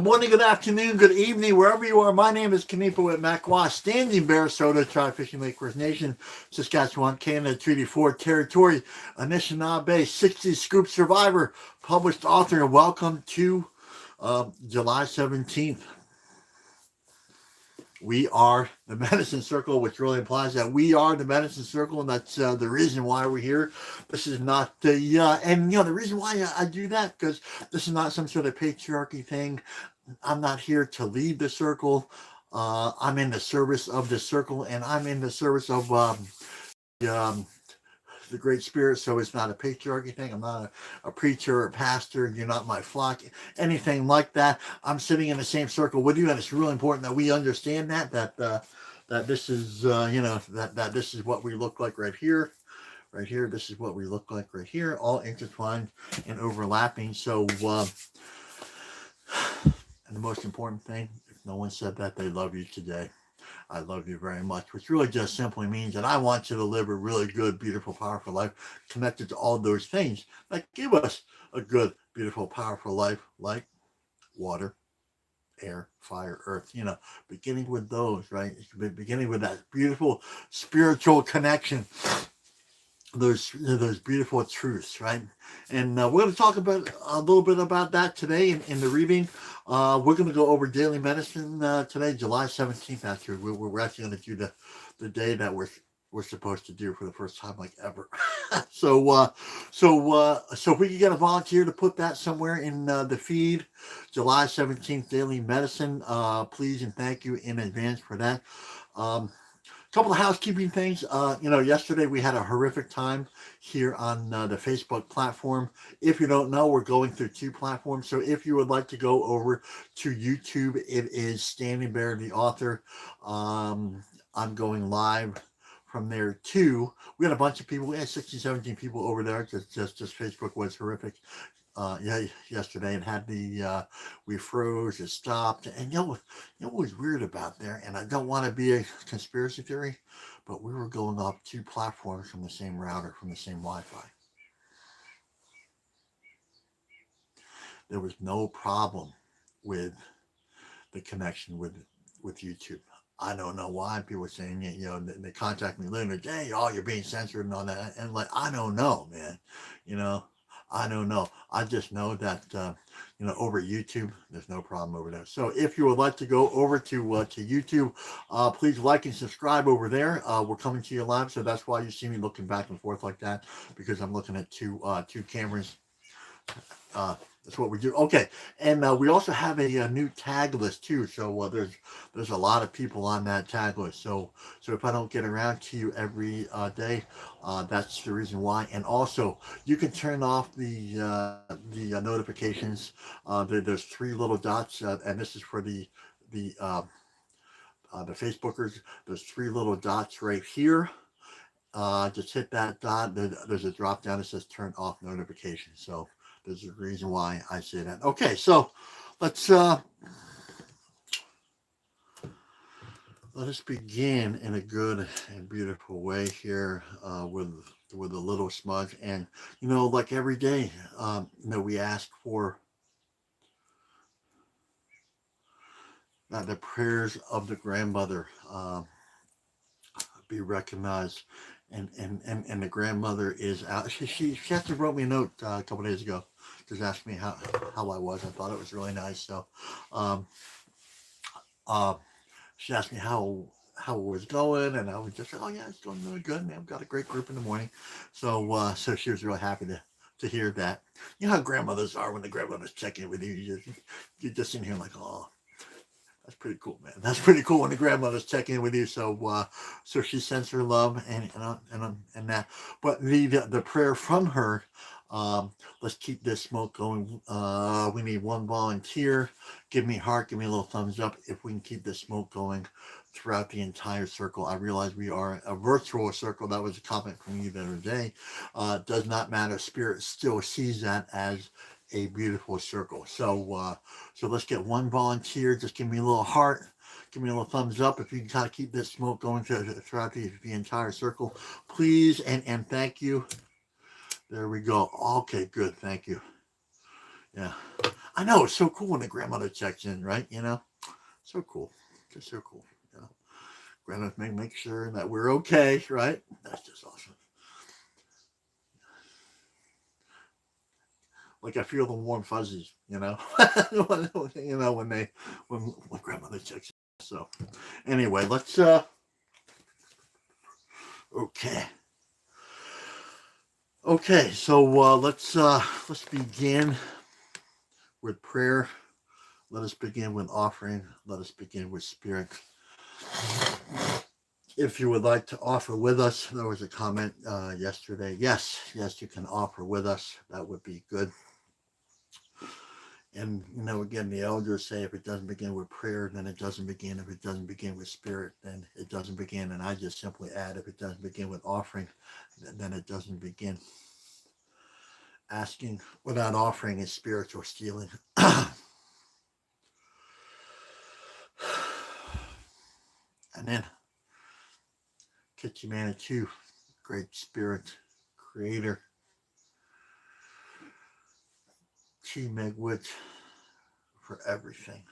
morning, good afternoon, good evening, wherever you are. My name is Kanipa with Makwa, Standing Bear Soda, Tribe Fishing Lake First Nation, Saskatchewan, Canada, Treaty 4 Territory, Anishinaabe, 60 Scoop Survivor, published author. Welcome to July 17th. We are the Medicine Circle, which really implies that we are the Medicine Circle, and that's the reason why we're here. This is not the, the reason why I do that, because this is not some sort of patriarchy thing. I'm not here to lead the circle. I'm in the service of the circle, and I'm in the service of um, the Great Spirit. So it's not a patriarchy thing. I'm not a preacher or a pastor. You're not my flock, anything like that. I'm sitting in the same circle with you, and it's really important that we understand that this is that this is what we look like right here. Right here, this is what we look like right here, all intertwined and overlapping. So, and the most important thing, if no one said that, they love you today. I love you very much, which really just simply means that I want you to live a really good, beautiful, powerful life connected to all those things that give us a good, beautiful, powerful life, like water, air, fire, earth, beginning with those, right? Beginning with that beautiful spiritual connection, those beautiful truths, right? And we're going to talk about a little bit about that today in the reading. We're going to go over daily medicine today, July 17th. Actually, we're actually going to do the day that we're supposed to do for the first time like ever. So if we could get a volunteer to put that somewhere in the feed, July 17th daily medicine, please and thank you in advance for that. Couple of housekeeping things. Yesterday we had a horrific time here on the Facebook platform. If you don't know, we're going through two platforms. So if you would like to go over to YouTube, it is Standing Bear, the author. I'm going live from there too. We had a bunch of people. We had 16, 17 people over there. Just Facebook was horrific. Yesterday and had we froze, it stopped, and what was weird about there, and I don't want to be a conspiracy theory, but we were going off two platforms from the same router, from the same Wi-Fi. There was no problem with the connection with YouTube. I don't know why people were saying, they contact me later, hey, you're being censored and all that, and like, I don't know, man, I don't know. I just know that over YouTube, there's no problem over there. So if you would like to go over to YouTube, please like and subscribe over there. We're coming to you live, so that's why you see me looking back and forth like that, because I'm looking at two cameras. That's what we do. Okay, and we also have a new tag list too. So there's a lot of people on that tag list. So if I don't get around to you every day, that's the reason why. And also, you can turn off the notifications. There's three little dots, and this is for the Facebookers. There's three little dots right here. Just hit that dot. There's a drop down that says turn off notifications. So there's a reason why I say that. Okay, so let's let us begin in a good and beautiful way here with a little smudge. And like every day, we ask for the prayers of the grandmother be recognized. And the grandmother is out. She actually wrote me a note a couple days ago, just asked me how I was. I thought it was really nice. So, she asked me how it was going, and I was just like, oh yeah, it's going really good, man. I've got a great group in the morning. So she was really happy to hear that. You know how grandmothers are when the grandmother's checking with you. You're just in here like, oh. That's pretty cool, man. That's pretty cool when the grandmother's checking in with you. So she sends her love and that. But the prayer from her. Let's keep this smoke going. We need one volunteer. Give me a heart. Give me a little thumbs up if we can keep this smoke going throughout the entire circle. I realize we are a virtual circle. That was a comment from you the other day. Does not matter. Spirit still sees that as a beautiful circle. So let's get one volunteer. Just give me a little heart. Give me a little thumbs up if you can kind of keep this smoke going throughout the entire circle, please, and thank you. There we go. Okay, good. Thank you. Yeah. I know it's so cool when the grandmother checks in, right? So cool, just so cool. Grandma make sure that we're okay, right? That's just awesome. Like I feel the warm fuzzies, when they when grandmother checks in. So anyway, let's okay. Okay, so let's begin with prayer. Let us begin with offering. Let us begin with spirit. If you would like to offer with us, there was a comment yesterday. Yes, you can offer with us. That would be good. And again, the elders say if it doesn't begin with prayer, then it doesn't begin. If it doesn't begin with spirit, then it doesn't begin. And I just simply add, if it doesn't begin with offering, then it doesn't begin. Asking without offering is spiritual stealing. And then Kitchimanitou, Great Spirit, Creator, Chi Megwit for everything.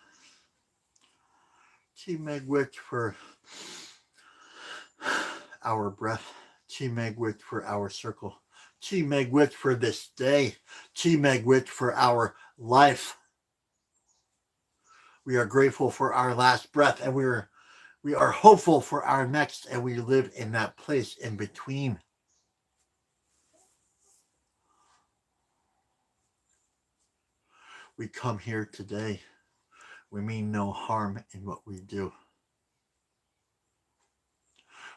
Chi Megwit for our breath. Chi Megwit for our circle. Chi Megwit for this day. Chi Megwit for our life. We are grateful for our last breath, and we are hopeful for our next, and we live in that place in between. We come here today. We mean no harm in what we do.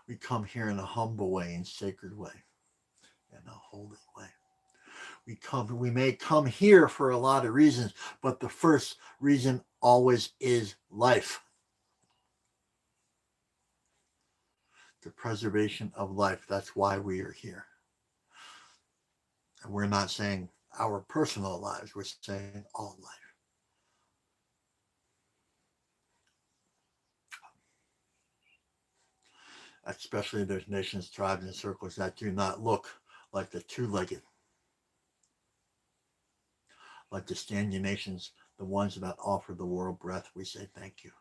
We come here in a humble way, in sacred way, in a holy way. We may come here for a lot of reasons, but the first reason always is life. The preservation of life. That's why we are here. And we're not saying our personal lives, we're saying all life. Especially there's nations, tribes, and circles that do not look like the two-legged, like the standing nations, the ones that offer the world breath. We say thank you.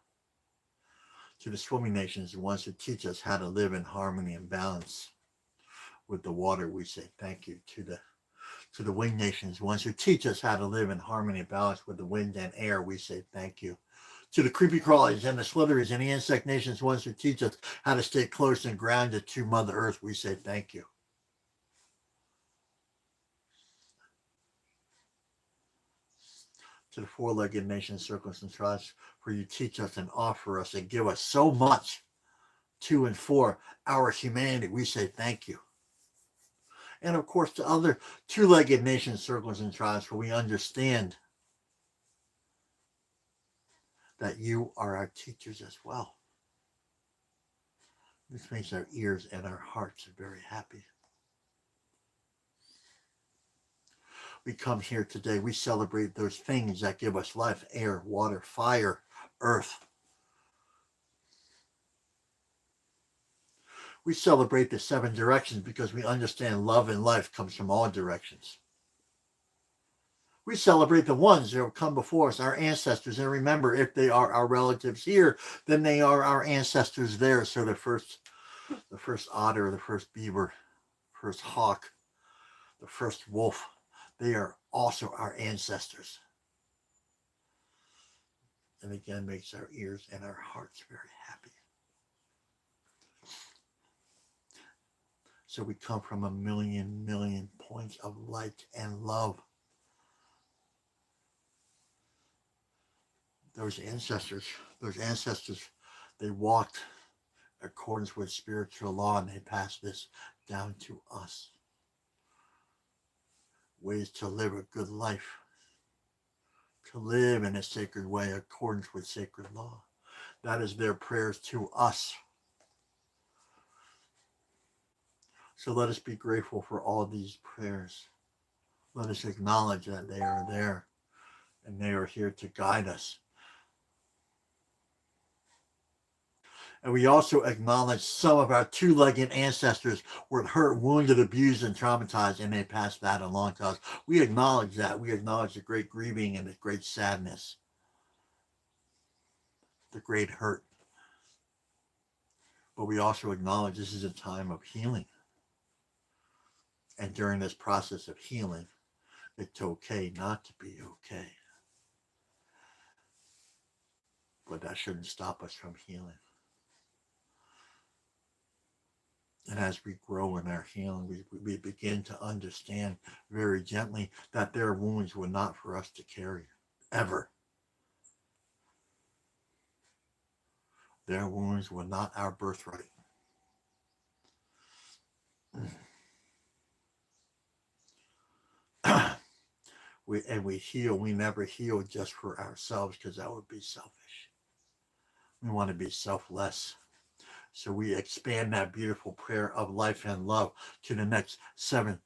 To the swimming nations, the ones who teach us how to live in harmony and balance with the water, we say thank you. To the winged nations, the ones who teach us how to live in harmony and balance with the wind and air, we say thank you. To the creepy crawlies and the slithers and the insect nations, the ones who teach us how to stay close and grounded to Mother Earth, we say thank you. To the four-legged nations, circles, and tribes, for you teach us and offer us and give us so much to and for our humanity, we say thank you. And of course, to other two-legged nations, circles, and tribes, for we understand that you are our teachers as well. This makes our ears and our hearts very happy. We come here today, we celebrate those things that give us life: air, water, fire, earth. We celebrate the 7 directions because we understand love and life comes from all directions. We celebrate the ones that have come before us, our ancestors, and remember, if they are our relatives here, then they are our ancestors there. So the first otter, the first beaver, first hawk, the first wolf, they are also our ancestors. And again, makes our ears and our hearts very happy. So we come from a million points of light and love. Those ancestors, they walked in accordance with spiritual law, and they passed this down to us. Ways to live a good life, to live in a sacred way, in accordance with sacred law. That is their prayers to us. So let us be grateful for all these prayers. Let us acknowledge that they are there, and they are here to guide us. And we also acknowledge some of our two-legged ancestors were hurt, wounded, abused, and traumatized, and they passed that along to us. We acknowledge that. We acknowledge the great grieving and the great sadness, the great hurt. But we also acknowledge this is a time of healing. And during this process of healing, it's okay not to be okay. But that shouldn't stop us from healing. And as we grow in our healing, we begin to understand very gently that their wounds were not for us to carry, ever. Their wounds were not our birthright. we heal. We never heal just for ourselves, because that would be selfish. We want to be selfless. So we expand that beautiful prayer of life and love to the next seven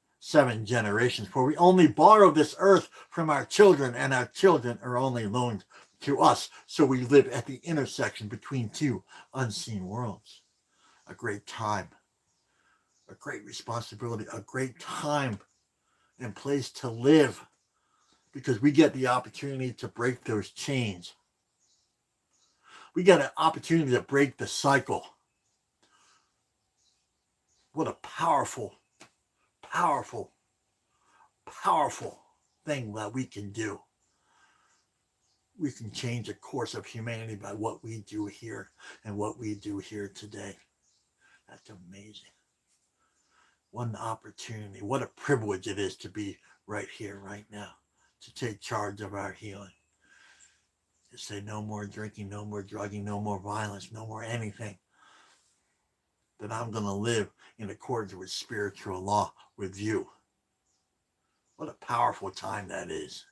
generations. For we only borrow this earth from our children, and our children are only loaned to us. So we live at the intersection between two unseen worlds. A great time, a great responsibility, a great time and place to live, because we get the opportunity to break those chains. We get an opportunity to break the cycle. What a powerful, powerful, powerful thing that we can do. We can change the course of humanity by what we do here and what we do here today. That's amazing. What an opportunity. What a privilege it is to be right here, right now, to take charge of our healing. To say no more drinking, no more drugging, no more violence, no more anything. That I'm going to live in accordance with spiritual law with you. What a powerful time that is.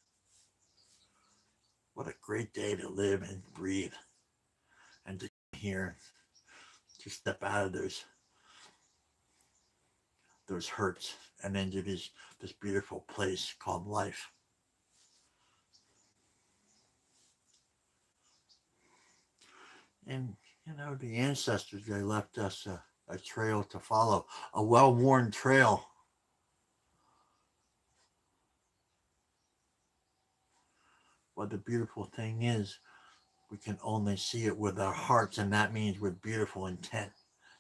What a great day to live and breathe, and to come here, to step out of those hurts and into this beautiful place called life. And, the ancestors, they left us a trail to follow, a well-worn trail. But the beautiful thing is, we can only see it with our hearts, and that means with beautiful intent.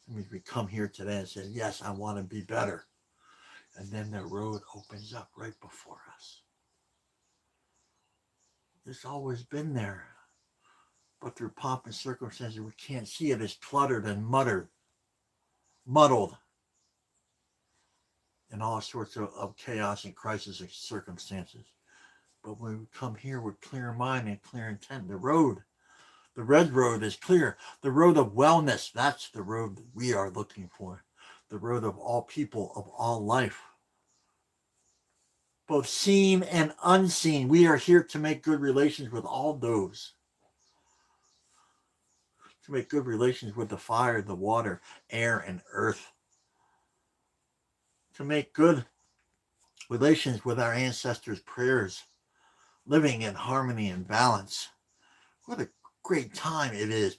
That means we come here today and say, yes, I want to be better. And then the road opens up right before us. It's always been there. But through pomp and circumstances, we can't see it. It's cluttered and muddled in all sorts of chaos and crisis and circumstances. But when we come here with clear mind and clear intent, the red road is clear. The road of wellness, that's the road that we are looking for. The road of all people, of all life. Both seen and unseen. We are here to make good relations with all those. To make good relations with the fire, the water, air, and earth. To make good relations with our ancestors' prayers. Living in harmony and balance. What a great time it is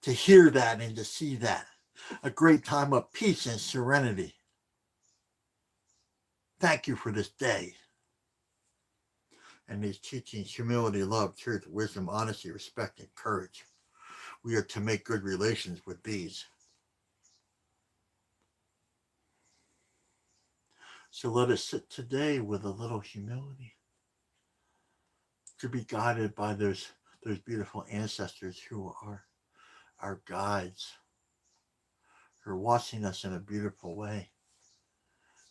to hear that and to see that. A great time of peace and serenity. Thank you for this day. And these teachings: humility, love, truth, wisdom, honesty, respect, and courage. We are to make good relations with these. So let us sit today with a little humility, to be guided by those beautiful ancestors who are our guides, who are watching us in a beautiful way.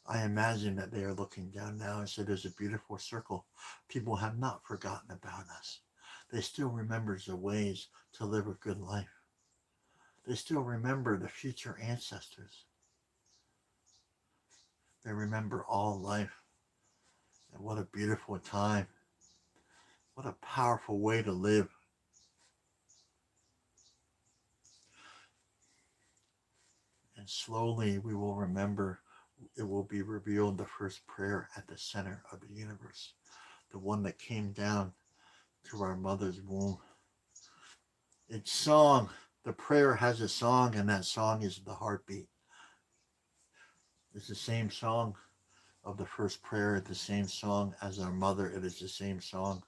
I imagine that they are looking down now and say, there's a beautiful circle. People have not forgotten about us. They still remember the ways to live a good life. They still remember the future ancestors. They remember all life. And what a beautiful time. What a powerful way to live. And slowly we will remember, it will be revealed, the first prayer at the center of the universe. The one that came down to our mother's womb. It's song The prayer has a song, and that song is the heartbeat. It's the same song of the first prayer, the same song as our mother. It is the same song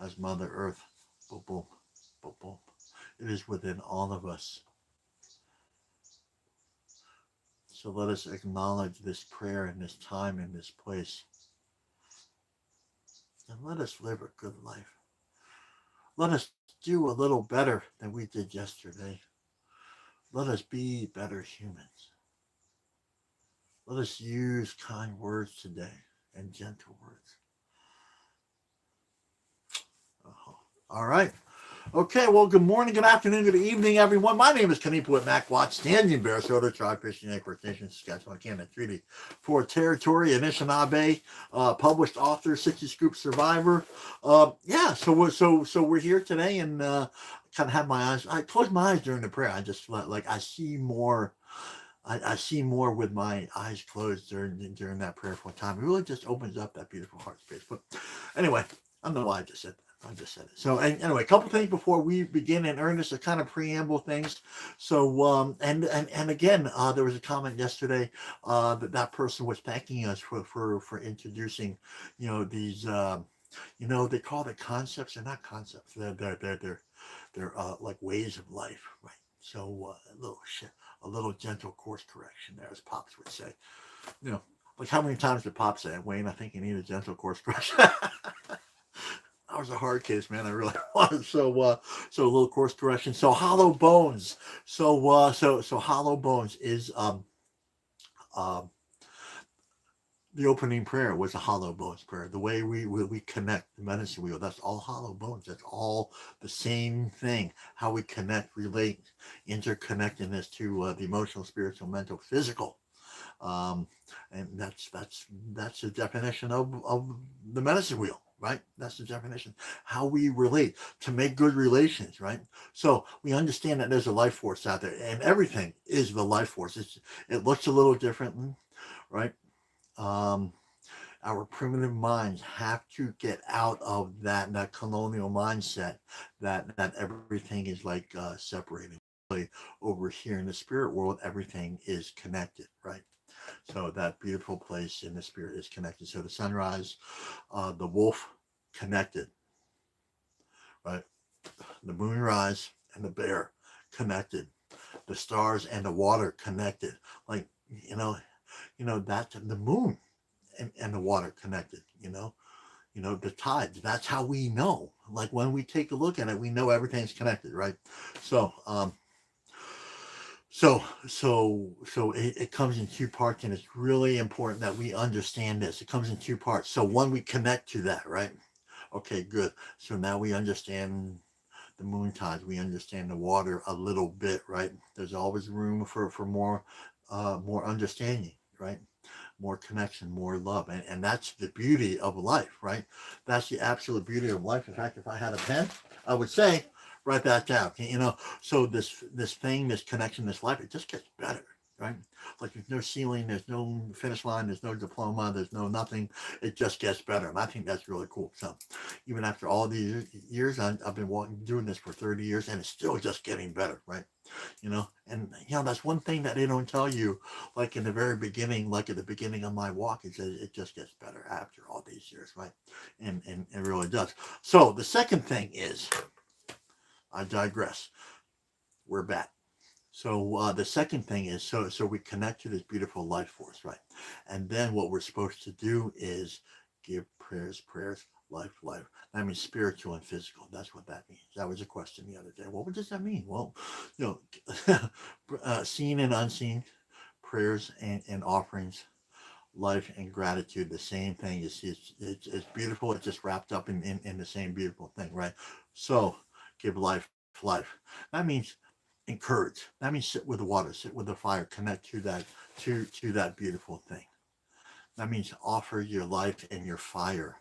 as Mother Earth. Boom, boom, boom, boom. It is within all of us. So let us acknowledge this prayer in this time, in this place. And let us live a good life. Let us do a little better than we did yesterday. Let us be better humans. Let us use kind words today and gentle words. All right. Okay, well, good morning, good afternoon, good evening, everyone. My name is Kenny Poet Mac Watts, Standing Bear, Soda Tribe, Christian Anchor Nation, Saskatchewan, Canada, Treaty for Territory, Anishinaabe, published author, 60 Scoop survivor. So we're here today, and kind of have my eyes. I close my eyes during the prayer. I just I see more. I see more with my eyes closed during that prayerful time. It really just opens up that beautiful heart space. But anyway, I don't know why I just said that. I just said it. So anyway, a couple things before we begin in earnest, a kind of preamble things. So and again, there was a comment yesterday that person was thanking us for introducing, these they call it concepts. They're not concepts. They're like ways of life, right? So a little gentle course correction there, as Pops would say. Like how many times did Pop say, Wayne, I think you need a gentle course correction. I was a hard case, man. I really was. So a little course correction. So hollow bones. So hollow bones is um the opening prayer was a hollow bones prayer. The way we connect the medicine wheel, that's all hollow bones. That's all the same thing. How we connect, relate, interconnectedness to the emotional, spiritual, mental, physical. And that's the definition of the medicine wheel, right? That's the definition. How we relate to make good relations, right? So we understand that there's a life force out there, and everything is the life force. It looks a little different, right? Our primitive minds have to get out of that colonial mindset that everything is like separated. Over here in the spirit world, everything is connected, right? So that beautiful place in the spirit is connected. So the sunrise, the wolf, connected, right? The moonrise and the bear, connected. The stars and the water, connected. Like, that the moon and the water, connected, the tides. That's how we know. Like when we take a look at it, we know everything's connected, right? So it comes in two parts, and it's really important that we understand this. It comes in two parts. So one, we connect to that, right? Okay, good. So now we understand the moon tides. We understand the water a little bit, right? There's always room for more understanding, right? More connection, more love. And that's the beauty of life, right? That's the absolute beauty of life. In fact, if I had a pen, I would say, write that down. So this thing, this connection, this life, it just gets better, right? Like there's no ceiling, there's no finish line, there's no diploma, there's no nothing. It just gets better. And I think that's really cool. So even after all these years, I've been doing this for 30 years, and it's still just getting better, right? And that's one thing that they don't tell you, like in the very beginning, like at the beginning of my walk, it just gets better after all these years, right? And it really does. So the second thing is, I digress, we're back. So the second thing is, so we connect to this beautiful life force, right? And then what we're supposed to do is give prayers, life. I mean, spiritual and physical. That's what that means. That was a question the other day. What does that mean? Well, seen and unseen prayers and offerings, life and gratitude, the same thing. It's beautiful. It's just wrapped up in the same beautiful thing, right? So give life. That means encourage. That means sit with the water, sit with the fire, connect to that beautiful thing. That means offer your life and your fire.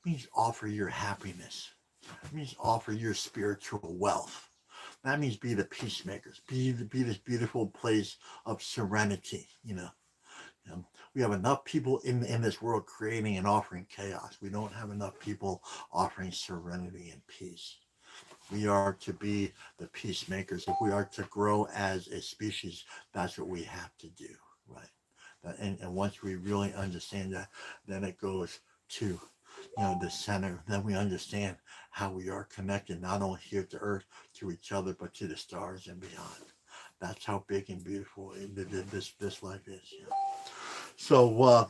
It means offer your happiness. It means offer your spiritual wealth. That means be the peacemakers. Be this beautiful place of serenity. We have enough people in this world creating and offering chaos. We don't have enough people offering serenity and peace. We are to be the peacemakers. If we are to grow as a species, that's what we have to do, right? And once we really understand that, then it goes to, the center. Then we understand how we are connected, not only here to Earth, to each other, but to the stars and beyond. That's how big and beautiful this life is. So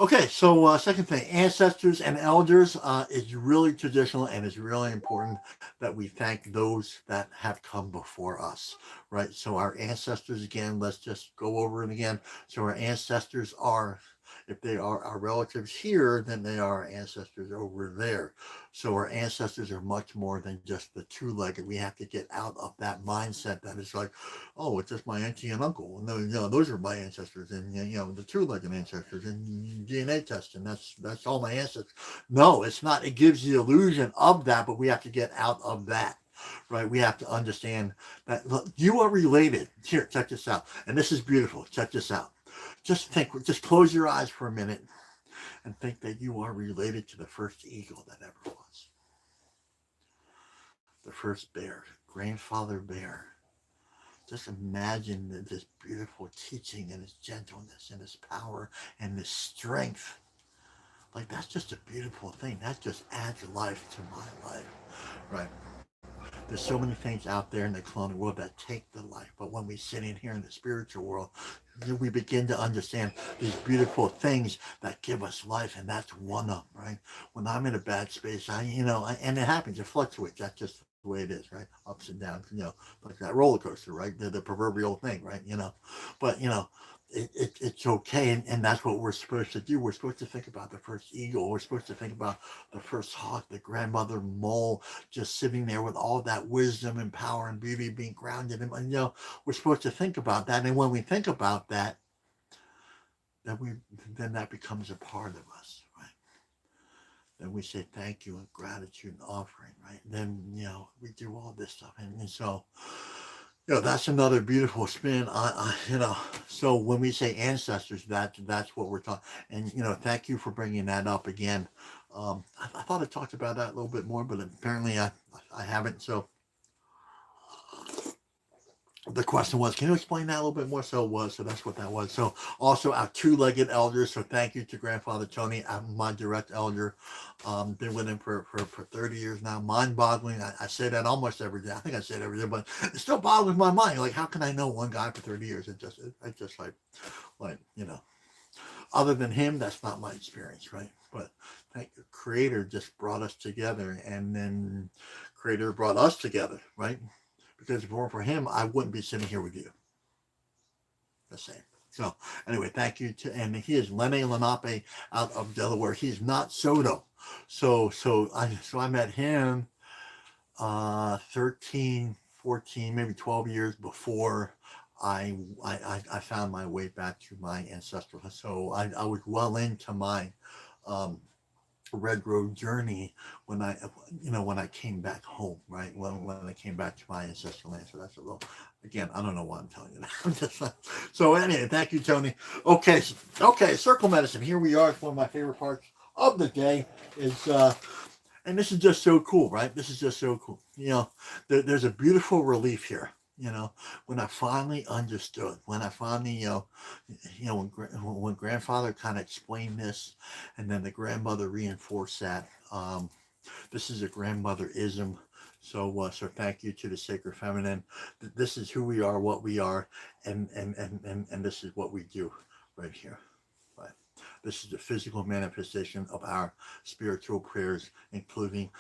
okay, so second thing, ancestors and elders is really traditional and it's really important that we thank those that have come before us, right? So our ancestors, again, let's just go over it again. So our ancestors are, if they are our relatives here, then they are our ancestors over there. So our ancestors are much more than just the two-legged. We have to get out of that mindset that it's like, oh, it's just my auntie and uncle. No, those are my ancestors, and the two-legged ancestors, and DNA testing. That's all my ancestors. No, it's not. It gives the illusion of that, but we have to get out of that. Right, we have to understand that look, you are related. Here, check this out, and this is beautiful. Check this out. Just close your eyes for a minute, and think that you are related to the first eagle that ever was, the first bear, grandfather bear. Just imagine this beautiful teaching and his gentleness and his power and his strength. Like, that's just a beautiful thing. That just adds life to my life, right? There's so many things out there in the colonial world that take the life, but when we sit in here in the spiritual world, we begin to understand these beautiful things that give us life, and that's one of them, right? When I'm in a bad space, and it happens, it fluctuates. That's just the way it is, right? Ups and downs, like that roller coaster, right? The proverbial thing, right? But it's okay, and that's what we're supposed to do. We're supposed to think about the first eagle. We're supposed to think about the first hawk, the grandmother mole, just sitting there with all that wisdom and power and beauty being grounded. And we're supposed to think about that. And when we think about that, then that becomes a part of us, right? Then we say thank you and gratitude and offering, right? Then we do all this stuff, and so that's another beautiful spin. So when we say ancestors, that's what we're talking. And thank you for bringing that up again. I thought I talked about that a little bit more, but apparently I haven't. So the question was, can you explain that a little bit more? So that's what that was. So also our two-legged elders. So thank you to Grandfather Tony. I'm my direct elder. Been with him for 30 years now. Mind-boggling. I say that almost every day. I think I say it every day, but it still boggles my mind. Like, how can I know one guy for 30 years? It's just like other than him, that's not my experience, right? But thank you. Creator just brought us together, and then Creator brought us together, right? Because if it weren't for him, I wouldn't be sitting here with you. The same. So anyway, thank you and he is Lenny Lenape out of Delaware. He's not Soto. So I met him 13, 14, maybe 12 years before I found my way back to my ancestral. So I was well into my um, Red Road journey when I came back home, right? When I came back to my ancestral land. So that's a little, again, I don't know why I'm telling you that. I'm just so anyway, thank you, Tony. Okay, circle medicine. Here we are. It's one of my favorite parts of the day is and this is just so cool, right? This is just so cool. There's a beautiful relief here. When I finally understood, when I finally, when grandfather kind of explained this, and then the grandmother reinforced that. This is a grandmother-ism. So thank you to the sacred feminine. This is who we are, what we are, and this is what we do right here. Right. This is the physical manifestation of our spiritual prayers, including,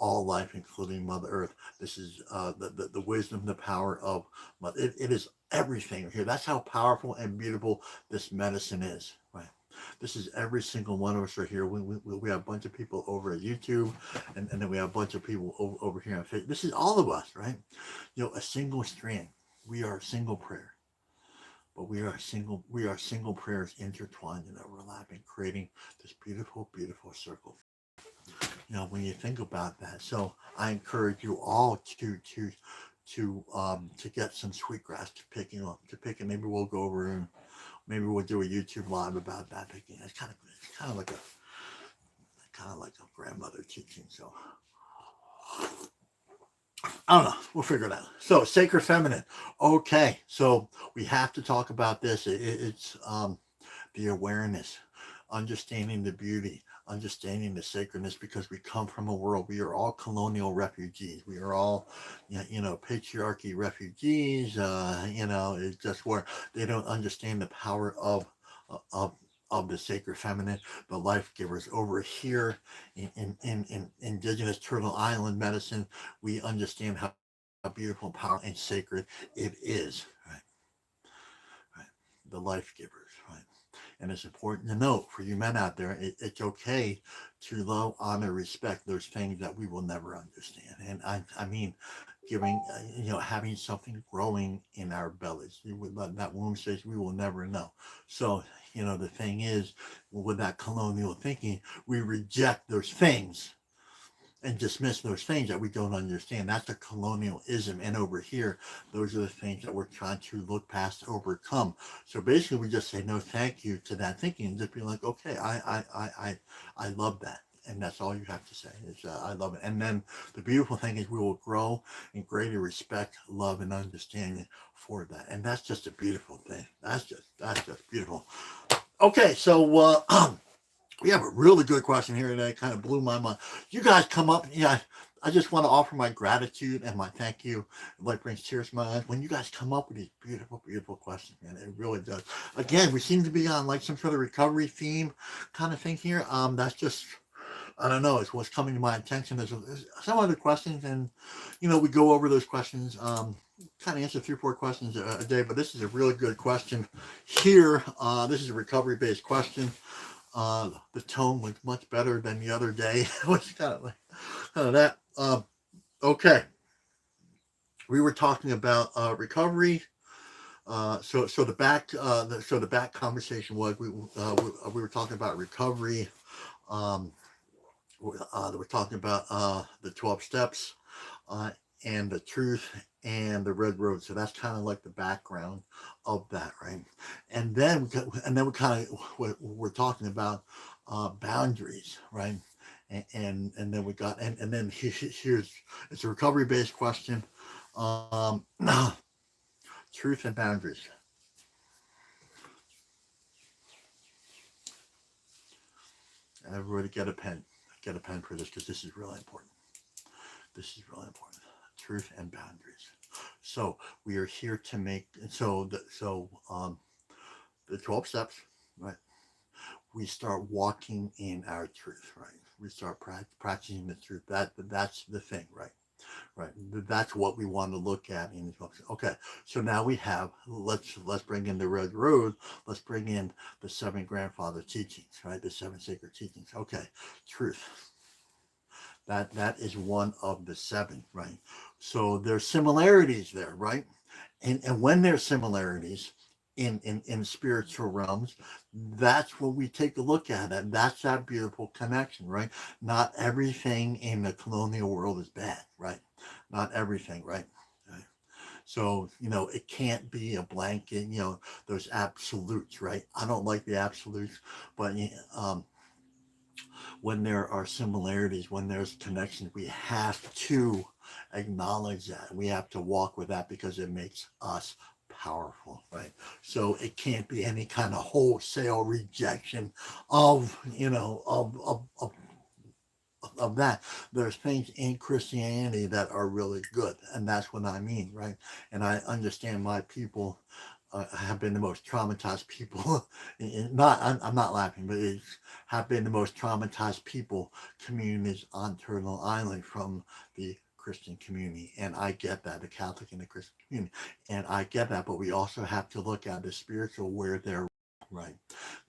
all life, including Mother Earth. This is the wisdom, the power of Mother. It is everything here. That's how powerful and beautiful this medicine is. Right. This is every single one of us are here. We have a bunch of people over at YouTube, and then we have a bunch of people over here on Facebook. This is all of us, right? A single strand. We are a single prayer. But we are single prayers intertwined and overlapping, creating this beautiful, beautiful circle. When you think about that, so I encourage you all to get some sweetgrass to pick, maybe we'll go over and maybe we'll do a YouTube live about that picking. It's kind of like a grandmother teaching. So I don't know. We'll figure it out. So sacred feminine. Okay. So we have to talk about this. It's the awareness, understanding the beauty, understanding the sacredness, because we come from a world, we are all colonial refugees. We are all, patriarchy refugees. It's just where they don't understand the power of of the sacred feminine, the life givers. Over here in indigenous Turtle Island medicine, we understand how beautiful, powerful, and sacred it is. Right, right. The life givers. Right. And it's important to note for you men out there, it's okay to love, honor, respect those things that we will never understand. And I mean, giving, having something growing in our bellies. That womb says we will never know. So, the thing is, with that colonial thinking, we reject those things and dismiss those things that we don't understand. That's a colonialism. And over here, those are the things that we're trying to look past, overcome. So basically, we just say no, thank you to that thinking, and just be like, okay, I love that. And that's all you have to say is, I love it. And then the beautiful thing is we will grow in greater respect, love, and understanding for that. And that's just a beautiful thing. That's just beautiful. Okay, so we have a really good question here today. Kind of blew my mind. You guys come up. Yeah, I just want to offer my gratitude and my thank you. It like brings tears to my eyes when you guys come up with these beautiful, beautiful questions, man. It really does. Again, we seem to be on like some sort of recovery theme kind of thing here. That's just, I don't know. It's what's coming to my attention. There's some other questions, and we go over those questions. Kind of answer 3 or 4 questions a day, but this is a really good question here. This is a recovery based question. The tone was much better than the other day. It was kind of that. Okay, we were talking about recovery. So the back conversation was we were talking about recovery. Um, we're talking about the 12 steps, uh, and the truth and the red road. So that's kind of like the background of that, right? And then we kind of we're talking about boundaries, right? And then we got and then here's it's a recovery based question. Um, truth and boundaries. Everybody get a pen for this because this is really important. This is really important. Truth and boundaries. So we are here to make the 12 steps, right? We start walking in our truth, right? We start practicing the truth. That's the thing, right? Right. That's what we want to look at in the 12 steps. Okay. So now we have let's bring in the red road. Let's bring in the 7 grandfather teachings, right? The 7 sacred teachings. Okay. Truth. That is one of the 7, right? So there's similarities there, right? And when there's similarities in spiritual realms, that's what we take a look at, and that's that beautiful connection, right? Not everything in the colonial world is bad, right? Not everything, right? Right. So, it can't be a blanket, those absolutes, right? I don't like the absolutes, but when there are similarities, when there's connections, we have to acknowledge that. We have to walk with that because it makes us powerful, right? So it can't be any kind of wholesale rejection of, of that. There's things in Christianity that are really good, and that's what I mean, right? And I understand my people have been the most traumatized people. I'm not laughing, but it's have been the most traumatized people communities on Turtle Island from the Christian community, and I get that, the Catholic and the Christian community, and I get that. But we also have to look at the spiritual where they're right,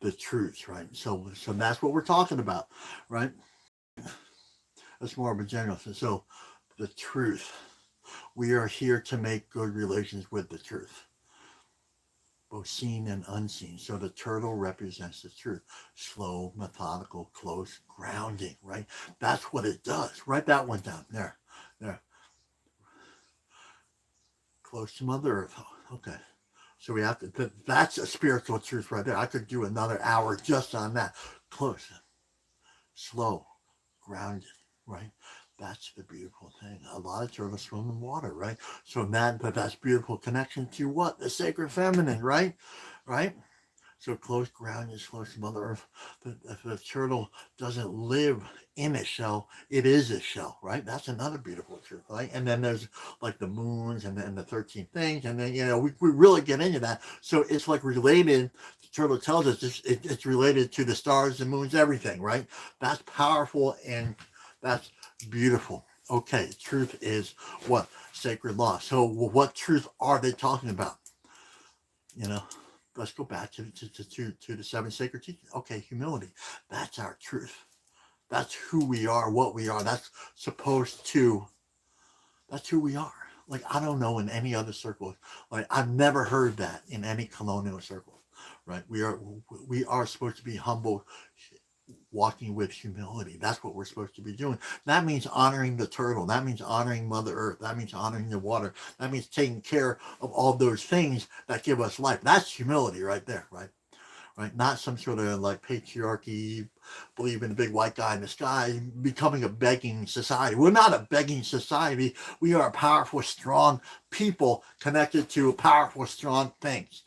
the truths, right. So that's what we're talking about, right? That's more of a general sense. So the truth. We are here to make good relations with the truth, both seen and unseen. So the turtle represents the truth. Slow, methodical, close, grounding, right? That's what it does. Write that one down. There. Close to Mother Earth. Okay. So we have to, that's a spiritual truth right there. I could do another hour just on that. Close, slow, grounded, right? That's the beautiful thing. A lot of turtles swim in water, right? So that's beautiful connection to what? The sacred feminine, right? Right? So close ground is close to Mother Earth. If the turtle doesn't live in a shell, it is a shell, right? That's another beautiful truth, right? And then there's like the moons and the 13 things. And then, we really get into that. So it's like related. The turtle tells us it's related to the stars, the moons, everything, right? That's powerful and that's beautiful. Okay, truth is what? Sacred law. So what truth are they talking about? You know, let's go back to the seven sacred teachings. Okay, humility. That's our truth. That's who we are, what we are. Supposed to, that's who we are. Like, I don't know in any other circle. Like, I've never heard that in any colonial circle, right? We are supposed to be humble, walking with humility. That's what we're supposed to be doing. That means honoring the turtle. That means honoring Mother Earth. That means honoring the water. That means taking care of all those things that give us life. That's humility right there, right? Right? Not some sort of like patriarchy, believe in the big white guy in the sky, becoming a begging society. We're not a begging society. We are a powerful, strong people connected to powerful, strong things,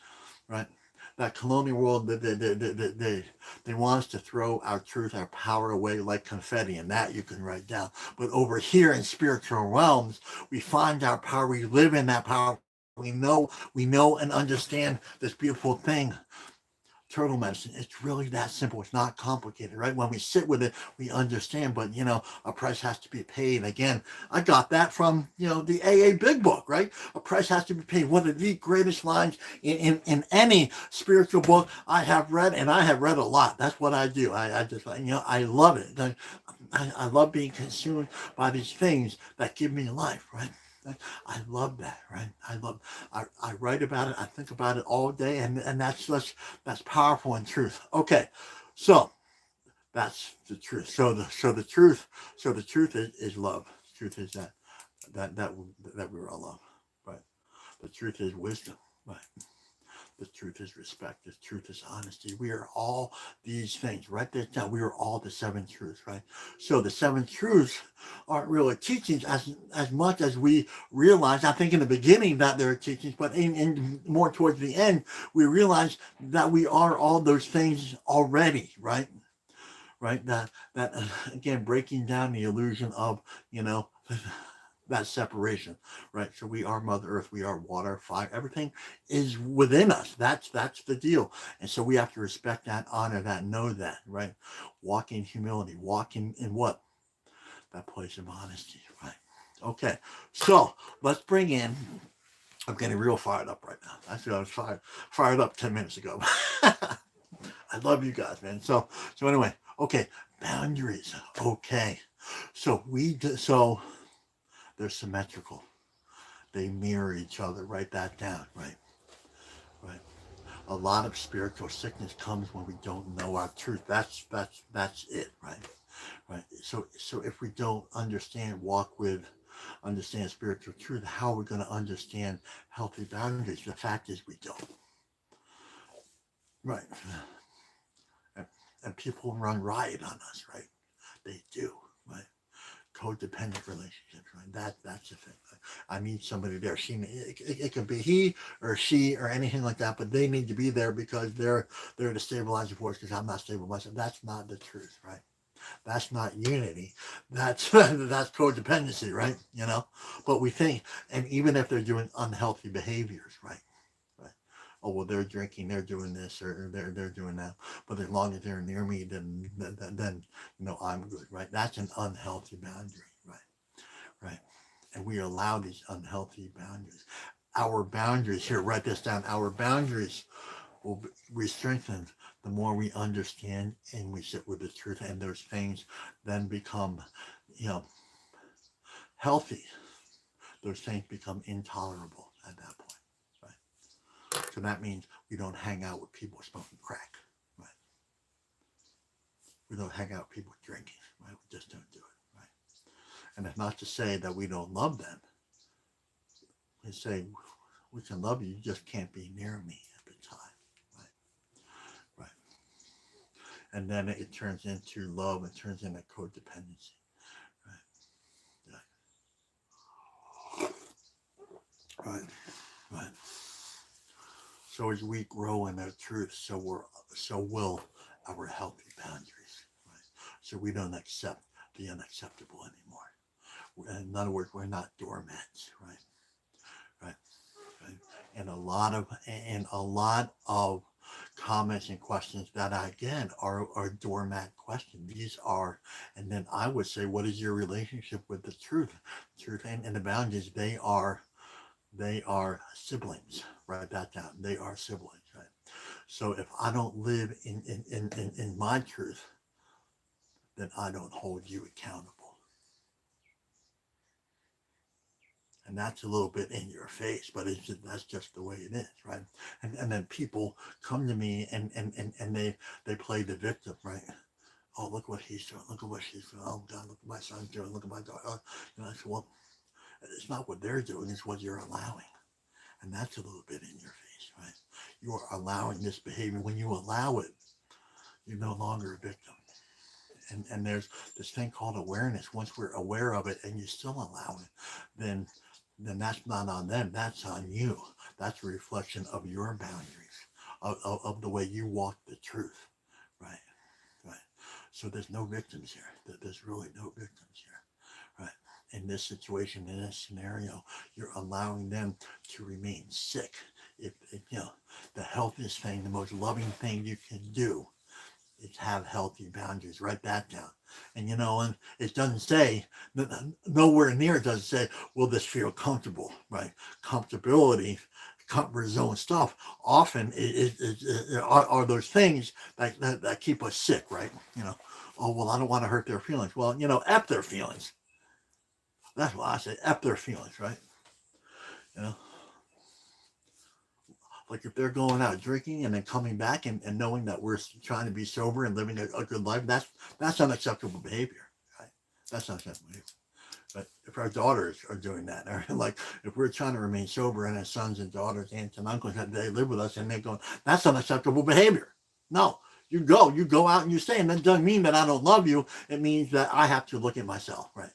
right? That colonial world, they want us to throw our truth, our power away like confetti, and that you can write down. But over here in spiritual realms, we find our power. We live in that power. We know and understand this beautiful thing, turtle medicine. It's really that simple. It's not complicated, right? When we sit with it, we understand, but a price has to be paid. Again, I got that from, the AA Big Book, right? A price has to be paid. One of the greatest lines in any spiritual book I have read, and I have read a lot. That's what I do. I just, I love it. I love being consumed by these things that give me life, right? I love that, right? I write about it, I think about it all day, and that's powerful in truth. Okay, so that's the truth. So the truth is love. The truth is that we're all love, right? The truth is wisdom, right? The truth is respect. The truth is honesty. We are all these things. Write this down. We are all the seven truths, right? So the seven truths aren't really teachings as much as we realize. I think in the beginning that they're teachings, but in more towards the end, we realize that we are all those things already, right? Right. That again, breaking down the illusion of you know that separation, right? So we are Mother Earth, we are water, fire, everything is within us. That's the deal. And so we have to respect that, honor that, know that, right? Walk in humility, walk in what? That place of honesty, right? Okay, so let's bring in. I'm getting real fired up right now. Actually, I was fired up 10 minutes ago. I love you guys, man. So anyway, okay, boundaries. Okay, so they're symmetrical. They mirror each other. Write that down, right? Right. A lot of spiritual sickness comes when we don't know our truth. That's it, right? Right. So if we don't understand spiritual truth, how are we going to understand healthy boundaries? The fact is we don't. Right. And people run riot on us, right? They do, right? Codependent relationships, right? That's the thing. I need somebody there. It could be he or she or anything like that, but they need to be there because they're the stabilizing force because I'm not stable myself. That's not the truth, right? That's not unity. That's codependency, right? But we think, and even if they're doing unhealthy behaviors, right? Right. Oh well, they're drinking, they're doing this, or they're doing that. But as long as they're near me, then I'm good, right? That's an unhealthy boundary, right? Right. And we allow these unhealthy boundaries. Our boundaries here, write this down. Our boundaries will be strengthened the more we understand and we sit with the truth, and those things then become, you know, healthy. Those things become intolerable at that point, right? So that means we don't hang out with people smoking crack, right? We don't hang out with people drinking, right? We just don't do it, right? And it's not to say that we don't love them. We say we can love you, you just can't be near me at the time, right? Right. And then it turns into love, it turns into codependency, right? Right. Right. So as we grow in that truth, so will our healthy boundaries. Right. So we don't accept the unacceptable anymore. In other words, we're not doormats. Right. Right. Right. And a lot of comments and questions that again are doormat questions. These are, and then I would say, what is your relationship with the truth? Truth and the boundaries, they are siblings. Write that down. They are siblings, right? So if I don't live in my truth, then I don't hold you accountable. And that's a little bit in your face, but that's just the way it is, right? And then people come to me and they play the victim, right? Oh, look what he's doing. Look at what she's doing. Oh, God, look what my son's doing. Look at my daughter. I said, well, it's not what they're doing. It's what you're allowing. And that's a little bit in your face, right? You are allowing this behavior. When you allow it, you're no longer a victim. And there's this thing called awareness. Once we're aware of it and you still allow it, then that's not on them. That's on you. That's a reflection of your boundaries, of the way you walk the truth, right? Right. So there's no victims here. There's really no victims here, right? In this situation, in this scenario, you're allowing them to remain sick. If the healthiest thing, the most loving thing you can do is have healthy boundaries. Write that down. And it doesn't say, nowhere near it doesn't say, will this feel comfortable, right? Comfortability, comfort zone stuff often are those things that keep us sick, right? Oh, well, I don't want to hurt their feelings. Well, F their feelings. That's what I say, F their feelings, right? You know, like if they're going out drinking and then coming back and knowing that we're trying to be sober and living a good life, that's unacceptable behavior, right? That's unacceptable behavior. But if our daughters are doing that, or like if we're trying to remain sober and our sons and daughters, aunts and uncles, that they live with us and they're going, that's unacceptable behavior. No, you go out and you stay. And that doesn't mean that I don't love you. It means that I have to look at myself, right?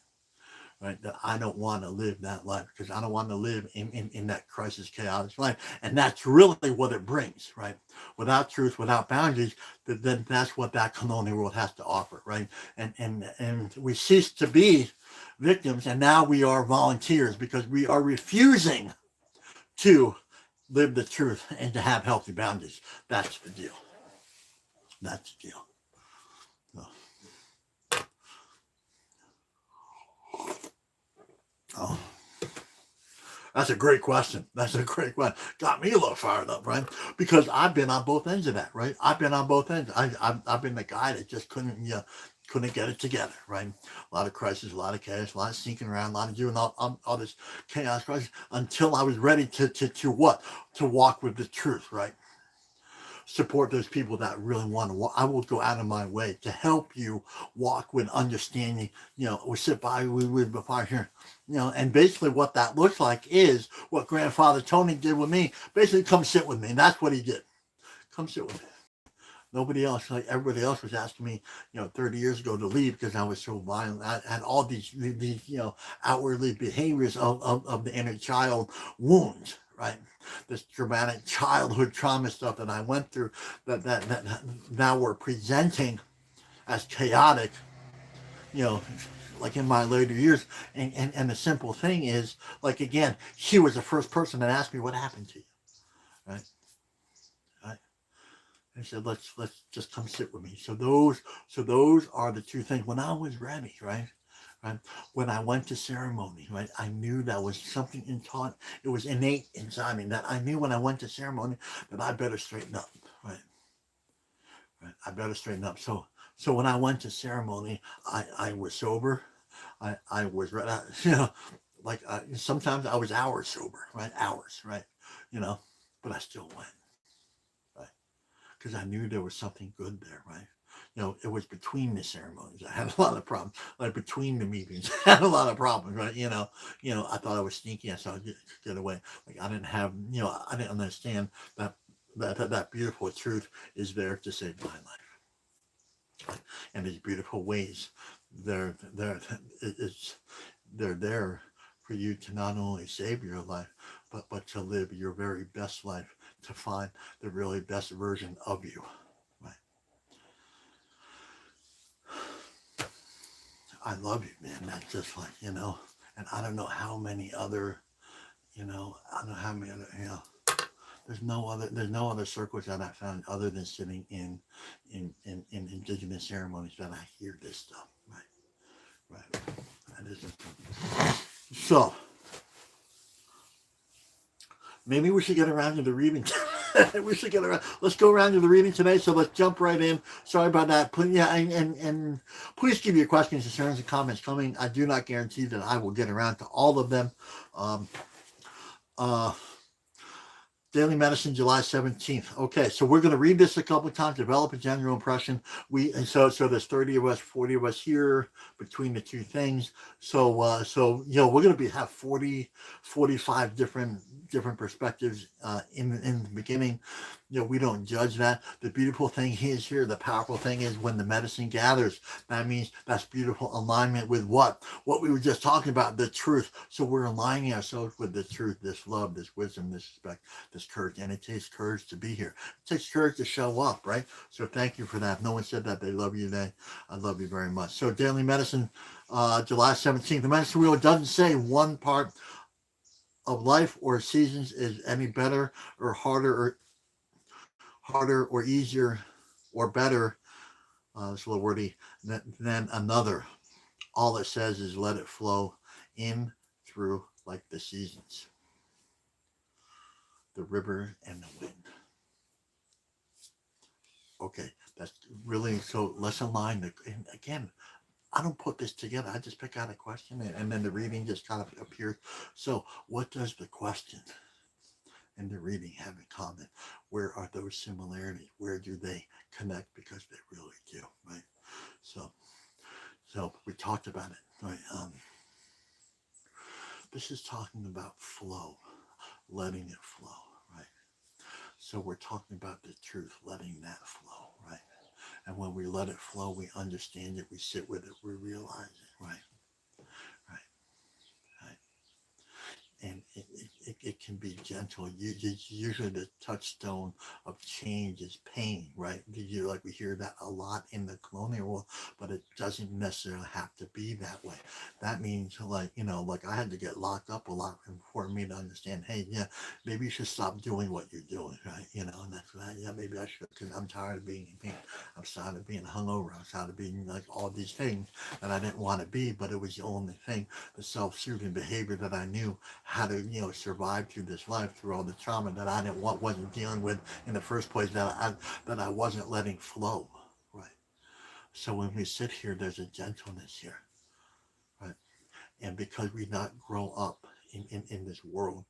Right, that I don't want to live that life because I don't want to live in that crisis, chaotic life. And that's really what it brings, right? Without truth, without boundaries, then that's what that colonial world has to offer, right? And we cease to be victims, and now we are volunteers because we are refusing to live the truth and to have healthy boundaries. That's the deal. That's the deal. Oh. That's a great question. That's a great question. Got me a little fired up, right? Because I've been on both ends of that, right? I've been on both ends. I've been the guy that just couldn't get it together, right? A lot of crisis, a lot of chaos, a lot of sneaking around, a lot of doing all this chaos crisis until I was ready to what? To walk with the truth, right? Support those people that really want to walk. I will go out of my way to help you walk with understanding. We sit by, we live by here, and basically what that looks like is what Grandfather Tony did with me. Basically, come sit with me. And that's what he did. Come sit with me. Nobody else, like everybody else, was asking me, 30 years ago to leave because I was so violent. I had all these outwardly behaviors of the inner child wounds, right? This dramatic childhood trauma stuff that I went through that now we're presenting as chaotic, you know, like in my later years. And the simple thing is, like, again, she was the first person that asked me what happened to you, right? I said, let's just come sit with me. So those are the two things. When I was ready, right? Right. When I went to ceremony, right, I knew that was something taught. It was innate inside me that I knew when I went to ceremony that I better straighten up, right? Right. I better straighten up. So when I went to ceremony, I was sober. I was like sometimes I was hours sober, right? Hours, right? But I still went, right? Because I knew there was something good there, right? It was between the ceremonies. I had a lot of problems, like between the meetings, I had a lot of problems, right? I thought I was sneaky, so I get away. Like I didn't have, I didn't understand that beautiful truth is there to save my life, and these beautiful ways, they're there for you to not only save your life, but to live your very best life, to find the really best version of you. Right? I love you, man. That's just like, and I don't know how many other, I don't know how many other, there's no other circles that I found other than sitting in indigenous ceremonies that I hear this stuff. Right. That is so. Maybe we should get around to the reading. We should get around. Let's go around to the reading today. So let's jump right in. Sorry about that. And please keep your questions, concerns, and comments coming. I do not guarantee that I will get around to all of them. Daily Medicine, July 17th. Okay, so we're going to read this a couple of times, develop a general impression. So there's 30 of us, 40 of us here between the two things. So we're going to have 40, 45 different perspectives in the beginning. We don't judge that. The beautiful thing is here, the powerful thing is when the medicine gathers, that means that's beautiful alignment with what we were just talking about, the truth. So we're aligning ourselves with the truth, this love, this wisdom, this respect, this courage. And it takes courage to be here. It takes courage to show up, right? So thank you for that. No one said that they love you today. I love you very much. So Daily Medicine, July 17th. The medicine wheel doesn't say one part of life or seasons is any better or harder or easier or better, it's a little wordy, than another. All it says is let it flow in through like the seasons, the river and the wind. Okay, that's really, so let's align and again, I don't put this together. I just pick out a question and then the reading just kind of appears. So what does the question and the reading have in common? Where are those similarities? Where do they connect? Because they really do, right? So we talked about it, right? This is talking about flow, letting it flow, right? So we're talking about the truth, letting that flow, right? And when we let it flow, we understand it, we sit with it, we realize it, right? And it can be gentle. Usually the touchstone of change is pain, right? Like we hear that a lot in the colonial world, but it doesn't necessarily have to be that way. That means like I had to get locked up a lot for me to understand, hey, yeah, maybe you should stop doing what you're doing, right? And that's right. Yeah, maybe I should, because I'm tired of being in pain. I'm tired of being hungover. I'm tired of being like all these things that I didn't want to be, but it was the only thing, the self-soothing behavior that I knew how to survive through this life, through all the trauma that I wasn't dealing with in the first place, that I wasn't letting flow, right? So when we sit here, there's a gentleness here, right? And because we not grow up in this world,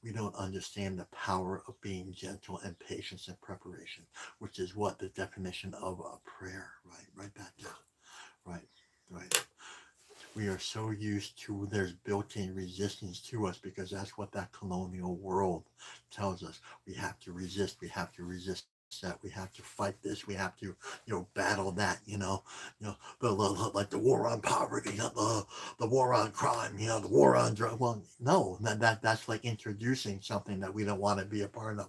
we don't understand the power of being gentle and patience and preparation, which is what the definition of a prayer, right? Write that down, right. We are so used to there's built-in resistance to us because that's what that colonial world tells us. We have to resist that, we have to fight this, we have to battle that, like the war on poverty, the war on crime, the war on drug. Well, no, that's like introducing something that we don't want to be a part of.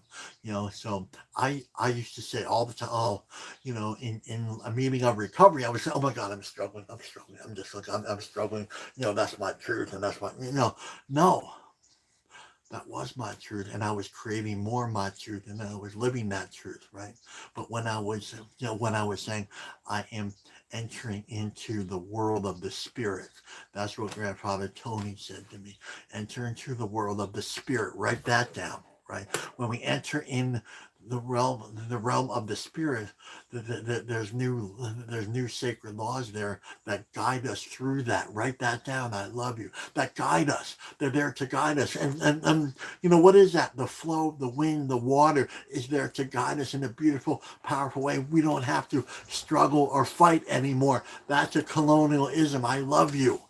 So I used to say all the time, in a meeting of recovery, I would say, oh my God, I'm struggling, I'm just like I'm struggling, that's my truth, and that's my no, that was my truth, and I was creating more my truth, and I was living that truth, right? But when I was saying I am entering into the world of the spirit, that's what Grandfather Tony said to me. Enter into the world of the spirit. Write that down, right? When we enter in the realm of the spirit, there's new sacred laws there that guide us through that. Write that down. I love you. That guide us. They're there to guide us. And what is that? The flow, the wind, the water is there to guide us in a beautiful, powerful way. We don't have to struggle or fight anymore. That's a colonialism. I love you.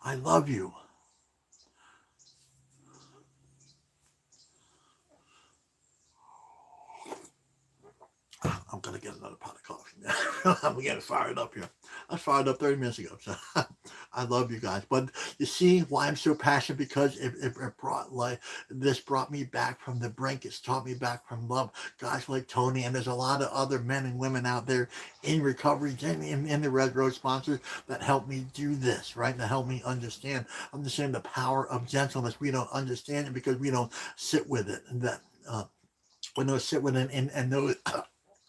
I love you. I'm going to get another pot of coffee now. I'm getting fired up here. I was fired up 30 minutes ago. So I love you guys. But you see why I'm so passionate, because it brought this brought me back from the brink. It's taught me back from love. Guys like Tony, and there's a lot of other men and women out there in recovery and in the Red Rose sponsors that help me do this, right? That help me understand the power of gentleness. We don't understand it because we don't sit with it. And that when those sit with it and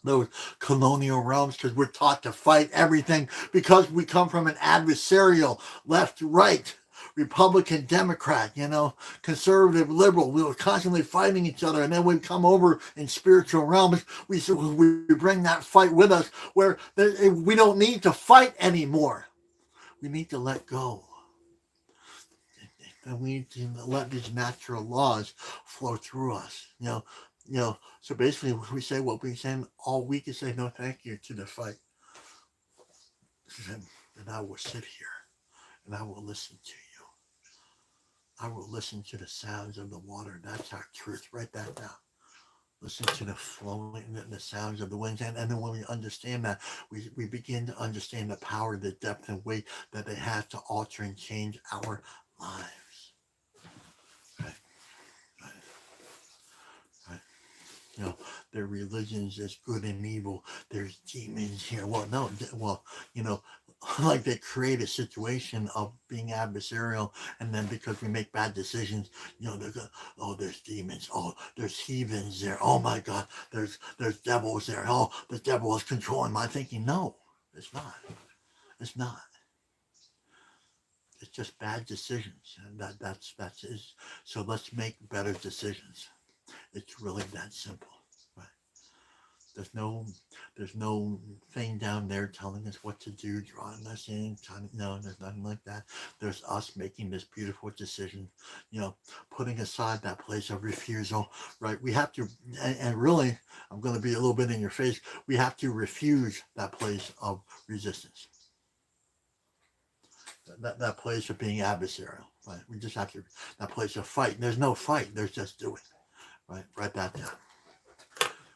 those colonial realms, because we're taught to fight everything because we come from an adversarial left, right, Republican, Democrat, conservative, liberal. We were constantly fighting each other, and then we come over in spiritual realms. We bring that fight with us, where we don't need to fight anymore. We need to let go, and we need to let these natural laws flow through us. So basically, we say what we say all week is say no, thank you to the fight, and I will sit here and I will listen to you. I will listen to the sounds of the water. That's our truth. Write that down. Listen to the flowing, the sounds of the winds. And then when we understand that, we begin to understand the power, the depth and weight that they have to alter and change our lives. Right? Right? Right? Their religions is good and evil. There's demons here. Well, no, like they create a situation of being adversarial, and then because we make bad decisions, they're going, oh, there's demons, oh, there's heathens there, oh my God, there's devils there, oh, the devil is controlling my thinking. No, it's not. It's not. It's just bad decisions, and that's it. So let's make better decisions. It's really that simple. Right? There's no thing down there telling us what to do, drawing us in, no, there's nothing like that. There's us making this beautiful decision, putting aside that place of refusal, right? We have to, and really, I'm going to be a little bit in your face, we have to refuse that place of resistance. That place of being adversarial, right? We just have to, that place of fight. There's no fight, there's just doing, right? Write that down,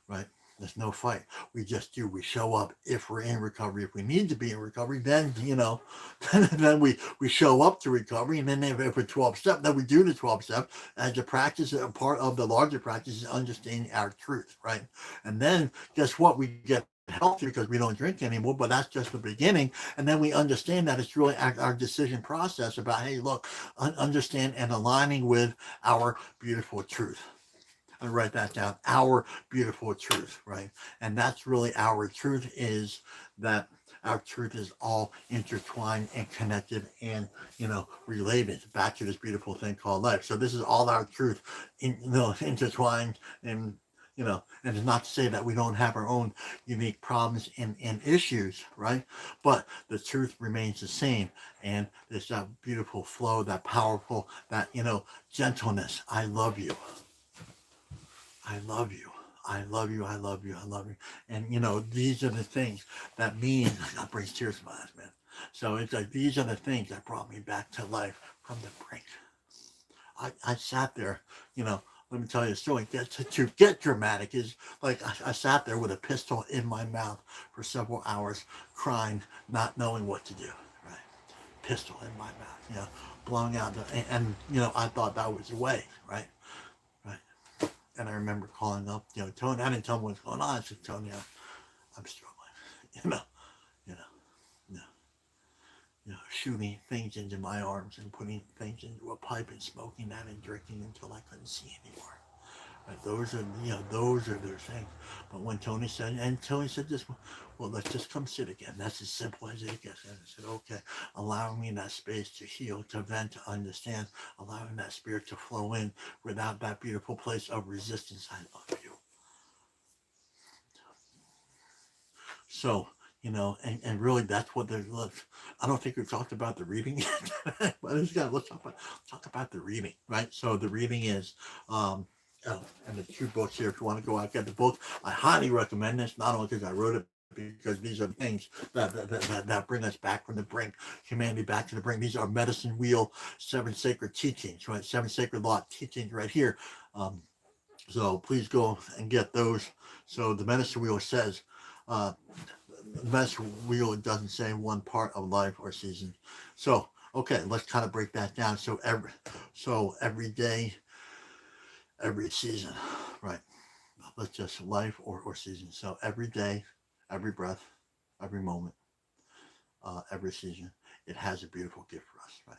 right? There's no fight. We just do. We show up if we're in recovery. If we need to be in recovery, then, then we show up to recovery. And then if we're 12 step, then we do the 12 step as a practice. A part of the larger practice is understanding our truth, right? And then guess what? We get healthy because we don't drink anymore, but that's just the beginning. And then we understand that it's really our decision process about, hey, look, understand and aligning with our beautiful truth. And write that down, our beautiful truth, right? And that's really our truth, is that our truth is all intertwined and connected and, related back to this beautiful thing called life. So this is all our truth, intertwined, and, and it's not to say that we don't have our own unique problems and issues, right? But the truth remains the same. And there's that beautiful flow, that powerful, that, gentleness. I love you. I love you. I love you. I love you. I love you. And these are the things that mean, that brings tears to my eyes, man. So it's like, these are the things that brought me back to life from the brink. I sat there, let me tell you a story. To get dramatic is like, I sat there with a pistol in my mouth for several hours, crying, not knowing what to do, right? Pistol in my mouth, blowing out and I thought that was the way, right? And I remember calling up, Tony. I didn't tell him what's going on. I said, Tony, I'm struggling. Shooting things into my arms and putting things into a pipe and smoking that and drinking until I couldn't see anymore. Right? Those are their things. But when Tony said this, well, let's just come sit again. That's as simple as it gets. And I said, okay, allowing me that space to heal, to vent, to understand, allowing that spirit to flow in without that beautiful place of resistance. I love you. So, and really that's what there's. I don't think we've talked about the reading yet, but let's talk about the reading, right? So the reading is, and the two books here, if you want to go out, get the book. I highly recommend this, not only because I wrote it, because these are things that bring us back from the brink, humanity back to the brink. These are Medicine Wheel, 7 Sacred Teachings, right? 7 Sacred Law Teachings right here. So please go and get those. So the Medicine Wheel says, the Medicine Wheel, it doesn't say one part of life or season. So Okay, let's kind of break that down. So every day, every season, right? Let's just life or season. So every day, every breath, every moment, every season, it has a beautiful gift for us, right?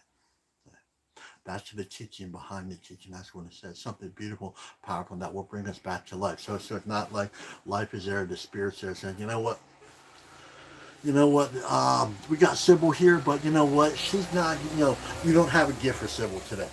That's the teaching behind the teaching. That's what it says. Something beautiful, powerful that will bring us back to life. So it's not like life is there, the spirit's there saying, we got Sybil here, but you know what? She's not, we don't have a gift for Sybil today.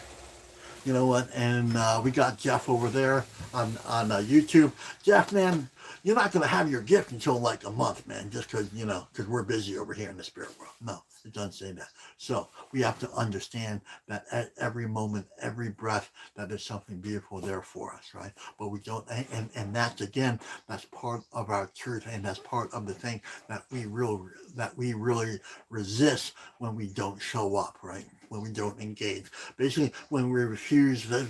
You know what? And we got Jeff over there on YouTube. Jeff, man, you're not going to have your gift until like a month, man, just because, because we're busy over here in the spirit world. No, it doesn't say that. So we have to understand that at every moment, every breath, that there's something beautiful there for us, right? But we don't, and that's again, that's part of our truth, and that's part of the thing that we really resist when we don't show up, right? When we don't engage. Basically, when we refuse the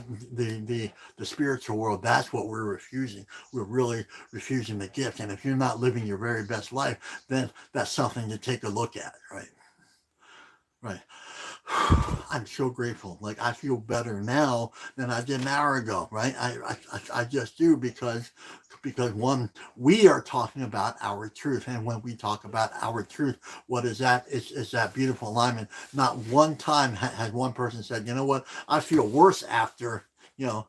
spiritual world, that's what we're refusing. We're really refusing the gift. And if you're not living your very best life, then that's something to take a look at, right? Right. I'm so grateful. Like I feel better now than I did an hour ago, right? I just do because one, we are talking about our truth, and when we talk about our truth, what is that? It's that beautiful alignment. Not one time has one person said, you know what, I feel worse after you know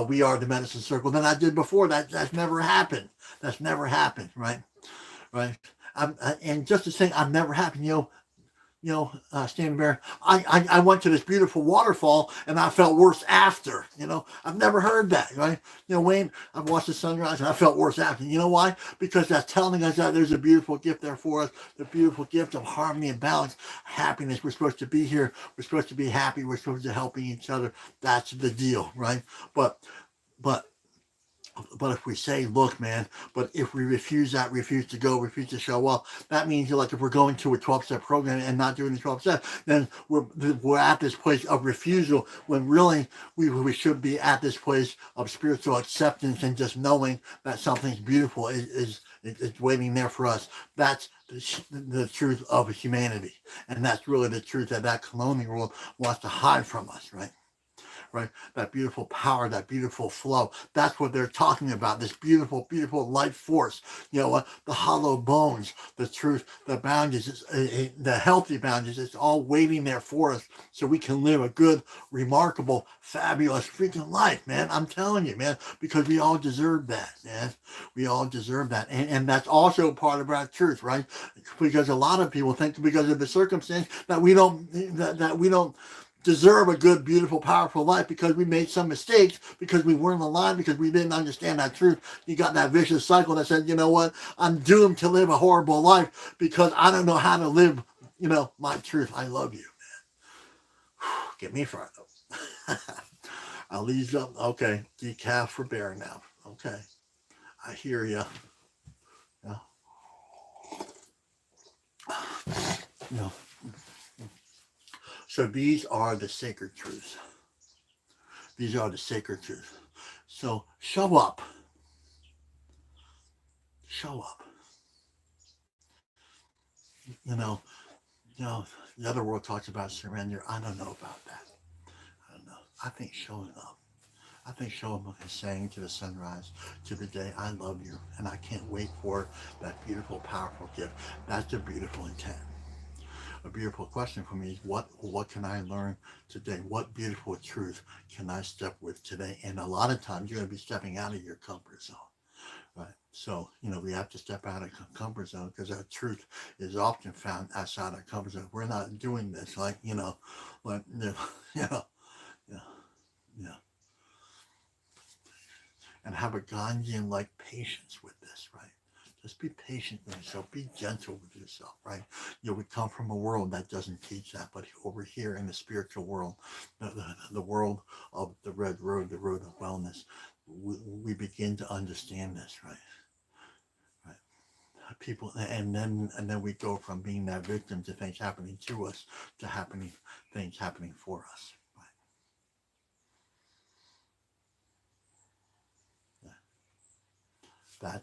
we are the medicine circle than I did before. That's never happened. That's never happened, right? Right. And just to say I've never happened, Standing Bear, I went to this beautiful waterfall and I felt worse after. I've never heard that, right? Wayne, I've watched the sunrise and I felt worse after. You know why? Because that's telling us that there's a beautiful gift there for us, the beautiful gift of harmony and balance, happiness. We're supposed to be here. We're supposed to be happy. We're supposed to be helping each other. That's the deal, right? But but if we say, look, man, but if we refuse that, refuse to go, refuse to show up, that means like if we're going to a 12-step program and not doing the 12 steps, then we're at this place of refusal when really we should be at this place of spiritual acceptance and just knowing that something beautiful is waiting there for us. That's the truth of humanity. And that's really the truth that colonial world wants to hide from us, right? Right? That beautiful power, that beautiful flow. That's what they're talking about. This beautiful, beautiful life force. The hollow bones, the truth, the boundaries, the healthy boundaries. It's all waiting there for us so we can live a good, remarkable, fabulous freaking life, man. I'm telling you, man, because we all deserve that, man. We all deserve that. And that's also part of our truth, right? Because a lot of people think because of the circumstance that we don't deserve a good, beautiful, powerful life because we made some mistakes, because we weren't aligned, because we didn't understand that truth. You got that vicious cycle that said, you know what, I'm doomed to live a horrible life because I don't know how to live, my truth. I love you. Get me fired up. I'll leave up. Okay, decaf for bear now. Okay, I hear you. Yeah. Yeah. So these are the sacred truths. These are the sacred truths. So show up. Show up. You know, the other world talks about surrender. I don't know about that. I don't know. I think showing up. I think showing up is saying to the sunrise, to the day, I love you, and I can't wait for that beautiful, powerful gift. That's a beautiful intent. A beautiful question for me is what can I learn today? What beautiful truth can I step with today? And a lot of times you're going to be stepping out of your comfort zone. Right. So, we have to step out of comfort zone because our truth is often found outside our comfort zone. We're not doing this like, yeah, yeah. And have a Gandhian like patience with this, right? Just be patient with yourself. Be gentle with yourself, right? We come from a world that doesn't teach that, but over here in the spiritual world, the world of the red road, the road of wellness, we begin to understand this, right? Right. People, and then we go from being that victim to things happening to us to things happening for us. Right. Yeah.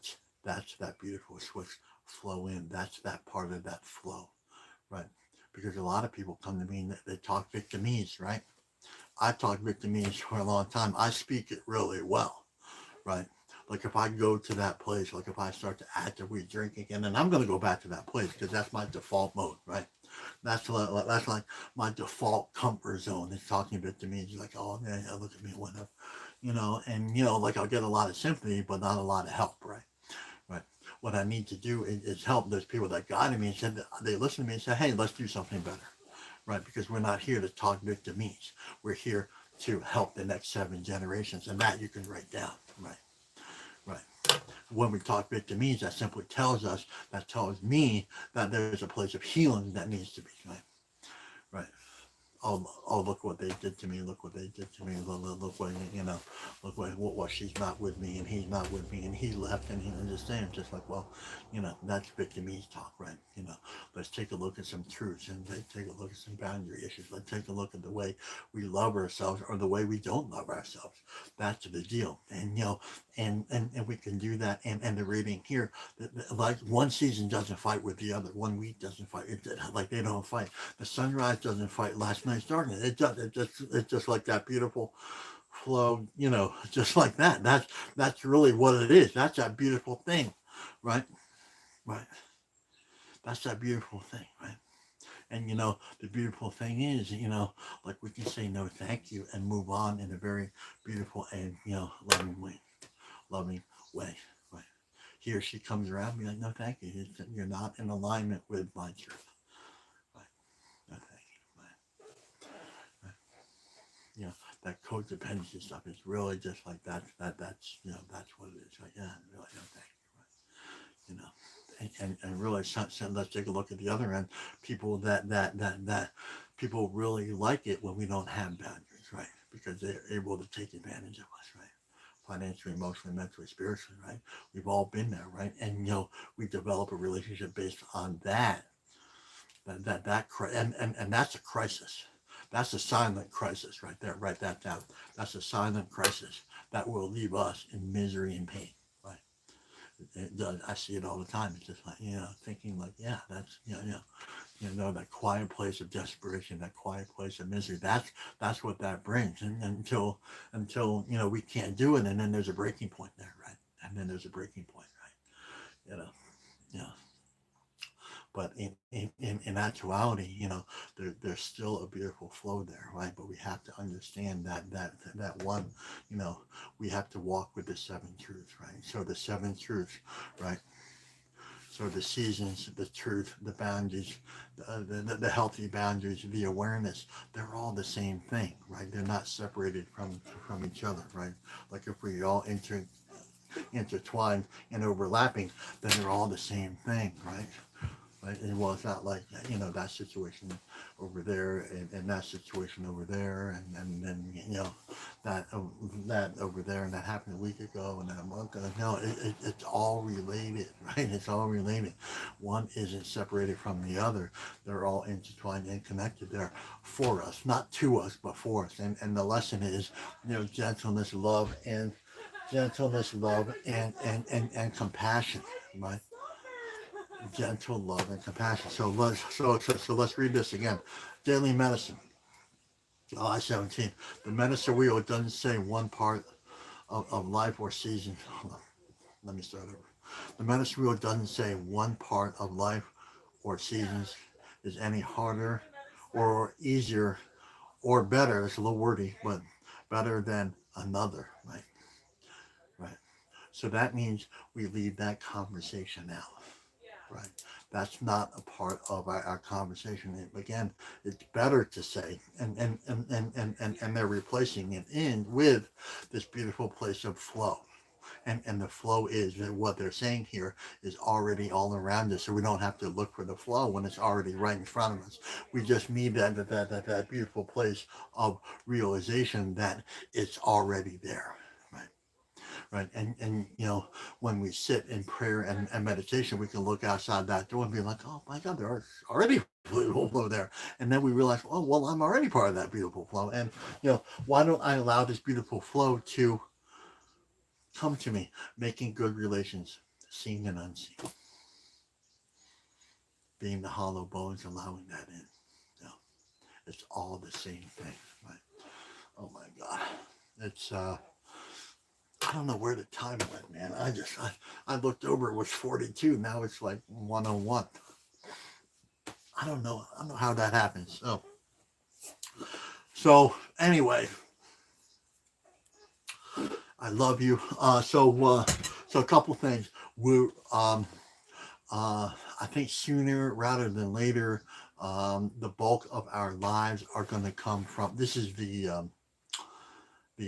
That's that beautiful switch flow in. That's that part of that flow, right? because a lot of people come to me and they talk Victimese, right? I talk Victimese for a long time. I speak it really well, right? Like if I go to that place, like if I start to actively drink again, and I'm going to go back to that place because that's my default mode, right? That's like my default comfort zone. It's talking a bit to me. It's like, oh yeah, yeah, look at me, whatever, and like I'll get a lot of sympathy, but not a lot of help, right? Right. What I need to do is help those people that guided me and said that they listened to me and said, hey, let's do something better, right? Because we're not here to talk victimese. We're here to help the next 7 generations, and that you can write down, right? Right. When we talk Vietnamese, that tells me that there's a place of healing that needs to be, right? Right. Oh, look what they did to me. Look what they did to me. Look what, look what she's not with me and he's not with me and he left and he understands. Just like, well, that's Vietnamese talk, right? Let's take a look at some truths and take a look at some boundary issues. Let's take a look at the way we love ourselves or the way we don't love ourselves. That's the deal. And, and we can do that. And the reading here, like one season doesn't fight with the other. 1 week doesn't fight. Like they don't fight. The sunrise doesn't fight last night's darkness. It's just like that beautiful flow, just like that. That's really what it is. That's that beautiful thing, right? Right. That's that beautiful thing, right? And the beautiful thing is, like we can say no thank you and move on in a very beautiful and loving way. Loving way. Right. He or she comes around and be like, no thank you. You're not in alignment with my truth. Right. No thank you. Right. That codependency stuff is really just like that's what it is. Like, yeah, really no thank you. Right. And really, let's take a look at the other end. People that people really like it when we don't have boundaries, right? Because they're able to take advantage of us, right? Financially, emotionally, mentally, spiritually, right? We've all been there, right? And we develop a relationship based on that. And that's a crisis. That's a silent crisis right there. Write that down. That's a silent crisis that will leave us in misery and pain. Right? It does. I see it all the time. It's just like thinking like, yeah, that's that quiet place of desperation, that quiet place of misery. That's what that brings. And until we can't do it, and then there's a breaking point there, right? And then there's a breaking point, right? You know. But in actuality, there's still a beautiful flow there, right? But we have to understand that one, we have to walk with the 7 truths, right? So the 7 truths, right? So the seasons, the truth, the boundaries, the healthy boundaries, the awareness, they're all the same thing, right? They're not separated from each other, right? Like if we all intertwined and overlapping, then they're all the same thing, right? Right? And well, it's not like that situation over there and that situation over there, and then that over there, and that happened a week ago, and then a month ago. No, it's all related, right? It's all related. One isn't separated from the other. They're all intertwined and connected there for us, not to us, but for us. And the lesson is, gentleness, love, and compassion, right? Gentle love and compassion. So let's read this again. Daily medicine, July 17th. The medicine wheel doesn't say one part of life or season. Hold on. Let me start over. The medicine wheel doesn't say one part of life or seasons is any harder or easier or better. It's a little wordy, but better than another, right? Right. So that means we leave that conversation out. Right. That's not a part of our conversation. Again, it's better to say, and they're replacing it in with this beautiful place of flow. And the flow is what they're saying here is already all around us, so we don't have to look for the flow when it's already right in front of us. We just need that beautiful place of realization that it's already there. Right. And when we sit in prayer and meditation, we can look outside that door and be like, oh my God, there's already beautiful flow there. And then we realize, oh, well, I'm already part of that beautiful flow. And, why don't I allow this beautiful flow to come to me, making good relations, seen and unseen, being the hollow bones, allowing that in. It's all the same thing, right? Oh my God. It's I don't know where the time went, man. I looked over, it was 42. Now it's like 101. I don't know. I don't know how that happens. So anyway, I love you. So a couple things. We're I think sooner rather than later, the bulk of our lives are going to come from. This is the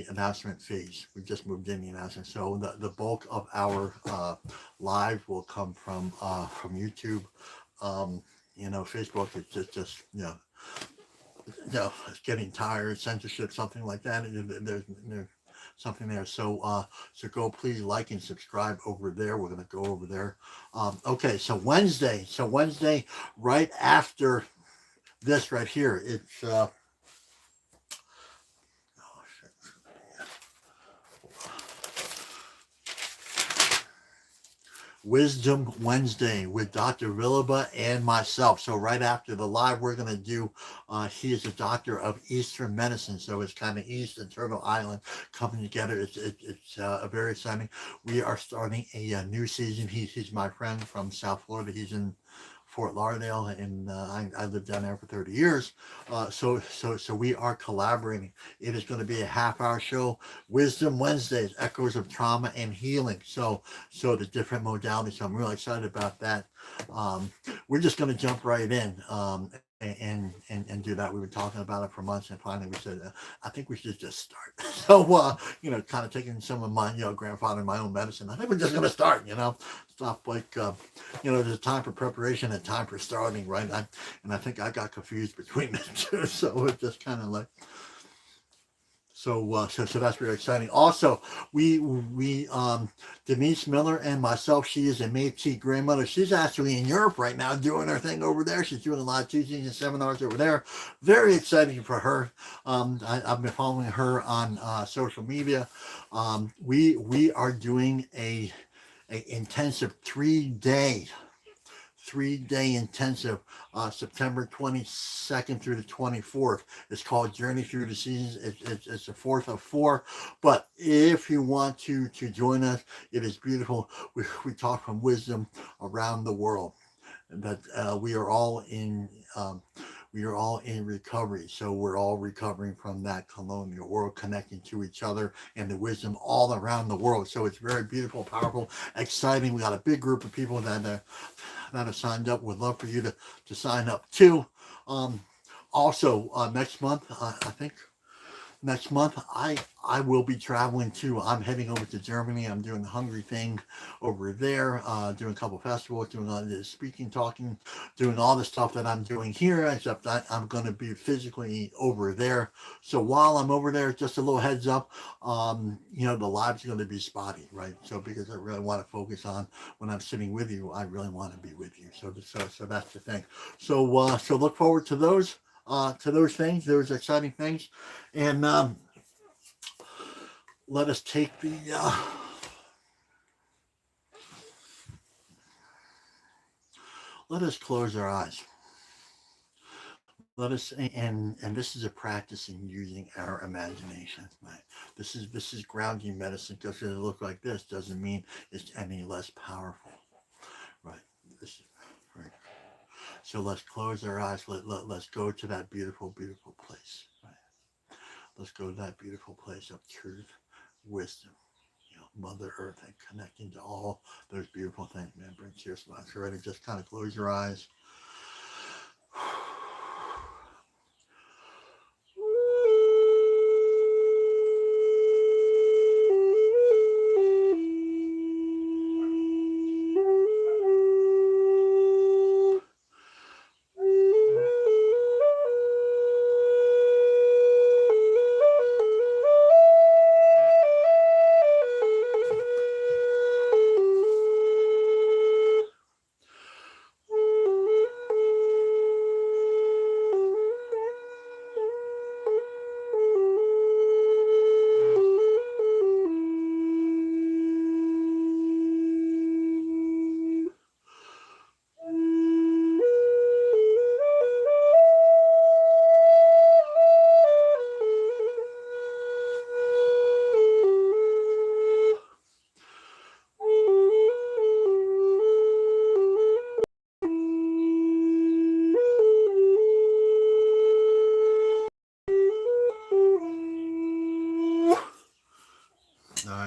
announcement phase. We just moved in the announcement, so the bulk of our live will come from YouTube. Facebook is just it's getting tired, censorship, something like that. There's something there. So go please like and subscribe over there. We're gonna go over there. Okay, so Wednesday. Right after this right here, it's oh shit. Wisdom Wednesday with Dr. Villaba and myself. So right after the live, we're going to do, he is a doctor of Eastern medicine. So it's kind of East and Turtle Island coming together. It's very exciting. We are starting a new season. He's my friend from South Florida. He's in Fort Lauderdale, and I lived down there for 30 years. So we are collaborating. It is going to be a half-hour show. Wisdom Wednesdays, echoes of trauma and healing. So the different modalities. So I'm really excited about that. We're just going to jump right in and do that. We've been talking about it for months, and finally we said, I think we should just start. So kind of taking some of my grandfather, my own medicine. I think we're just going to start. Stop like there's a time for preparation and time for starting, right? And I think I got confused between the two, so it's just kind of like. So that's really exciting. Also, we Denise Miller and myself, she is a Métis grandmother. She's actually in Europe right now doing her thing over there. She's doing a lot of teaching and seminars over there. Very exciting for her. I've been following her on social media. We are doing a intensive 3-day intensive, September 22nd through the 24th. It's called Journey Through the Seasons. It's the fourth of 4. But if you want to join us, it is beautiful. We talk from wisdom around the world. That we are all in recovery. So we're all recovering from that colonial world, connecting to each other and the wisdom all around the world. So it's very beautiful, powerful, exciting. We got a big group of people that have signed up. Would love for you to sign up too. Also, next month, I think next month I will be traveling too. I'm heading over to Germany. I'm doing the Hungry thing over there, doing a couple festivals, doing all the speaking, talking, doing all the stuff that I'm doing here, except I'm going to be physically over there. So while I'm over there, just a little heads up, the live's going to be spotty, right? So because I really want to focus on when I'm sitting with you, I really want to be with you. So that's the thing. So look forward to those things, those exciting things. And let us take let us close our eyes. Let us, and this is a practice in using our imagination. Right? This is grounding medicine. Just because it looks like this doesn't mean it's any less powerful. Right? Right. So let's close our eyes. Let's go to that beautiful, beautiful place. Right? Let's go to that beautiful place of truth, wisdom, Mother Earth, and connecting to all those beautiful things. Man, bring tears to my eyes. Ready? Just kind of close your eyes.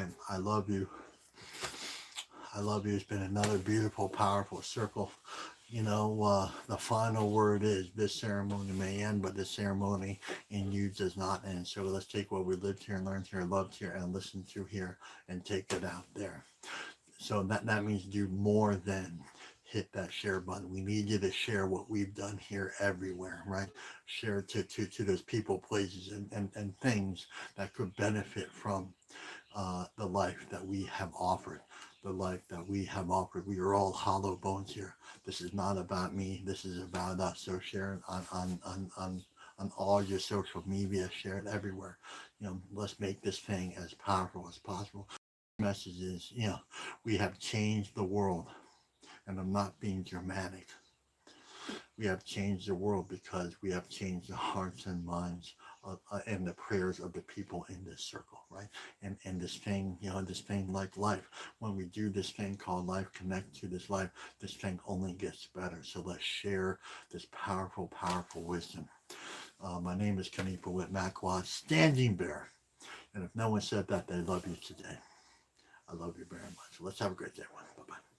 right. I love you. I love you. It's been another beautiful, powerful circle. The final word is this ceremony may end, but this ceremony in you does not end. So let's take what we lived here and learned here, loved here, and listened to here and take it out there. So that means do more than hit that share button. We need you to share what we've done here everywhere, right? Share to those people, places, and things that could benefit from the life that we have offered. The life that we have offered. We are all hollow bones here. This is not about me. This is about us. So share it on all your social media. Share it everywhere. Let's make this thing as powerful as possible. Message is, we have changed the world, and I'm not being dramatic. We have changed the world because we have changed the hearts and minds and the prayers of the people in this circle, right? And this thing, this thing like life. When we do this thing called life, connect to this life, this thing only gets better. So let's share this powerful, powerful wisdom. My name is Kanipa Whit-Mackwat, Standing Bear. And if no one said that, they love you today. I love you very much. Let's have a great day, everyone. Bye-bye.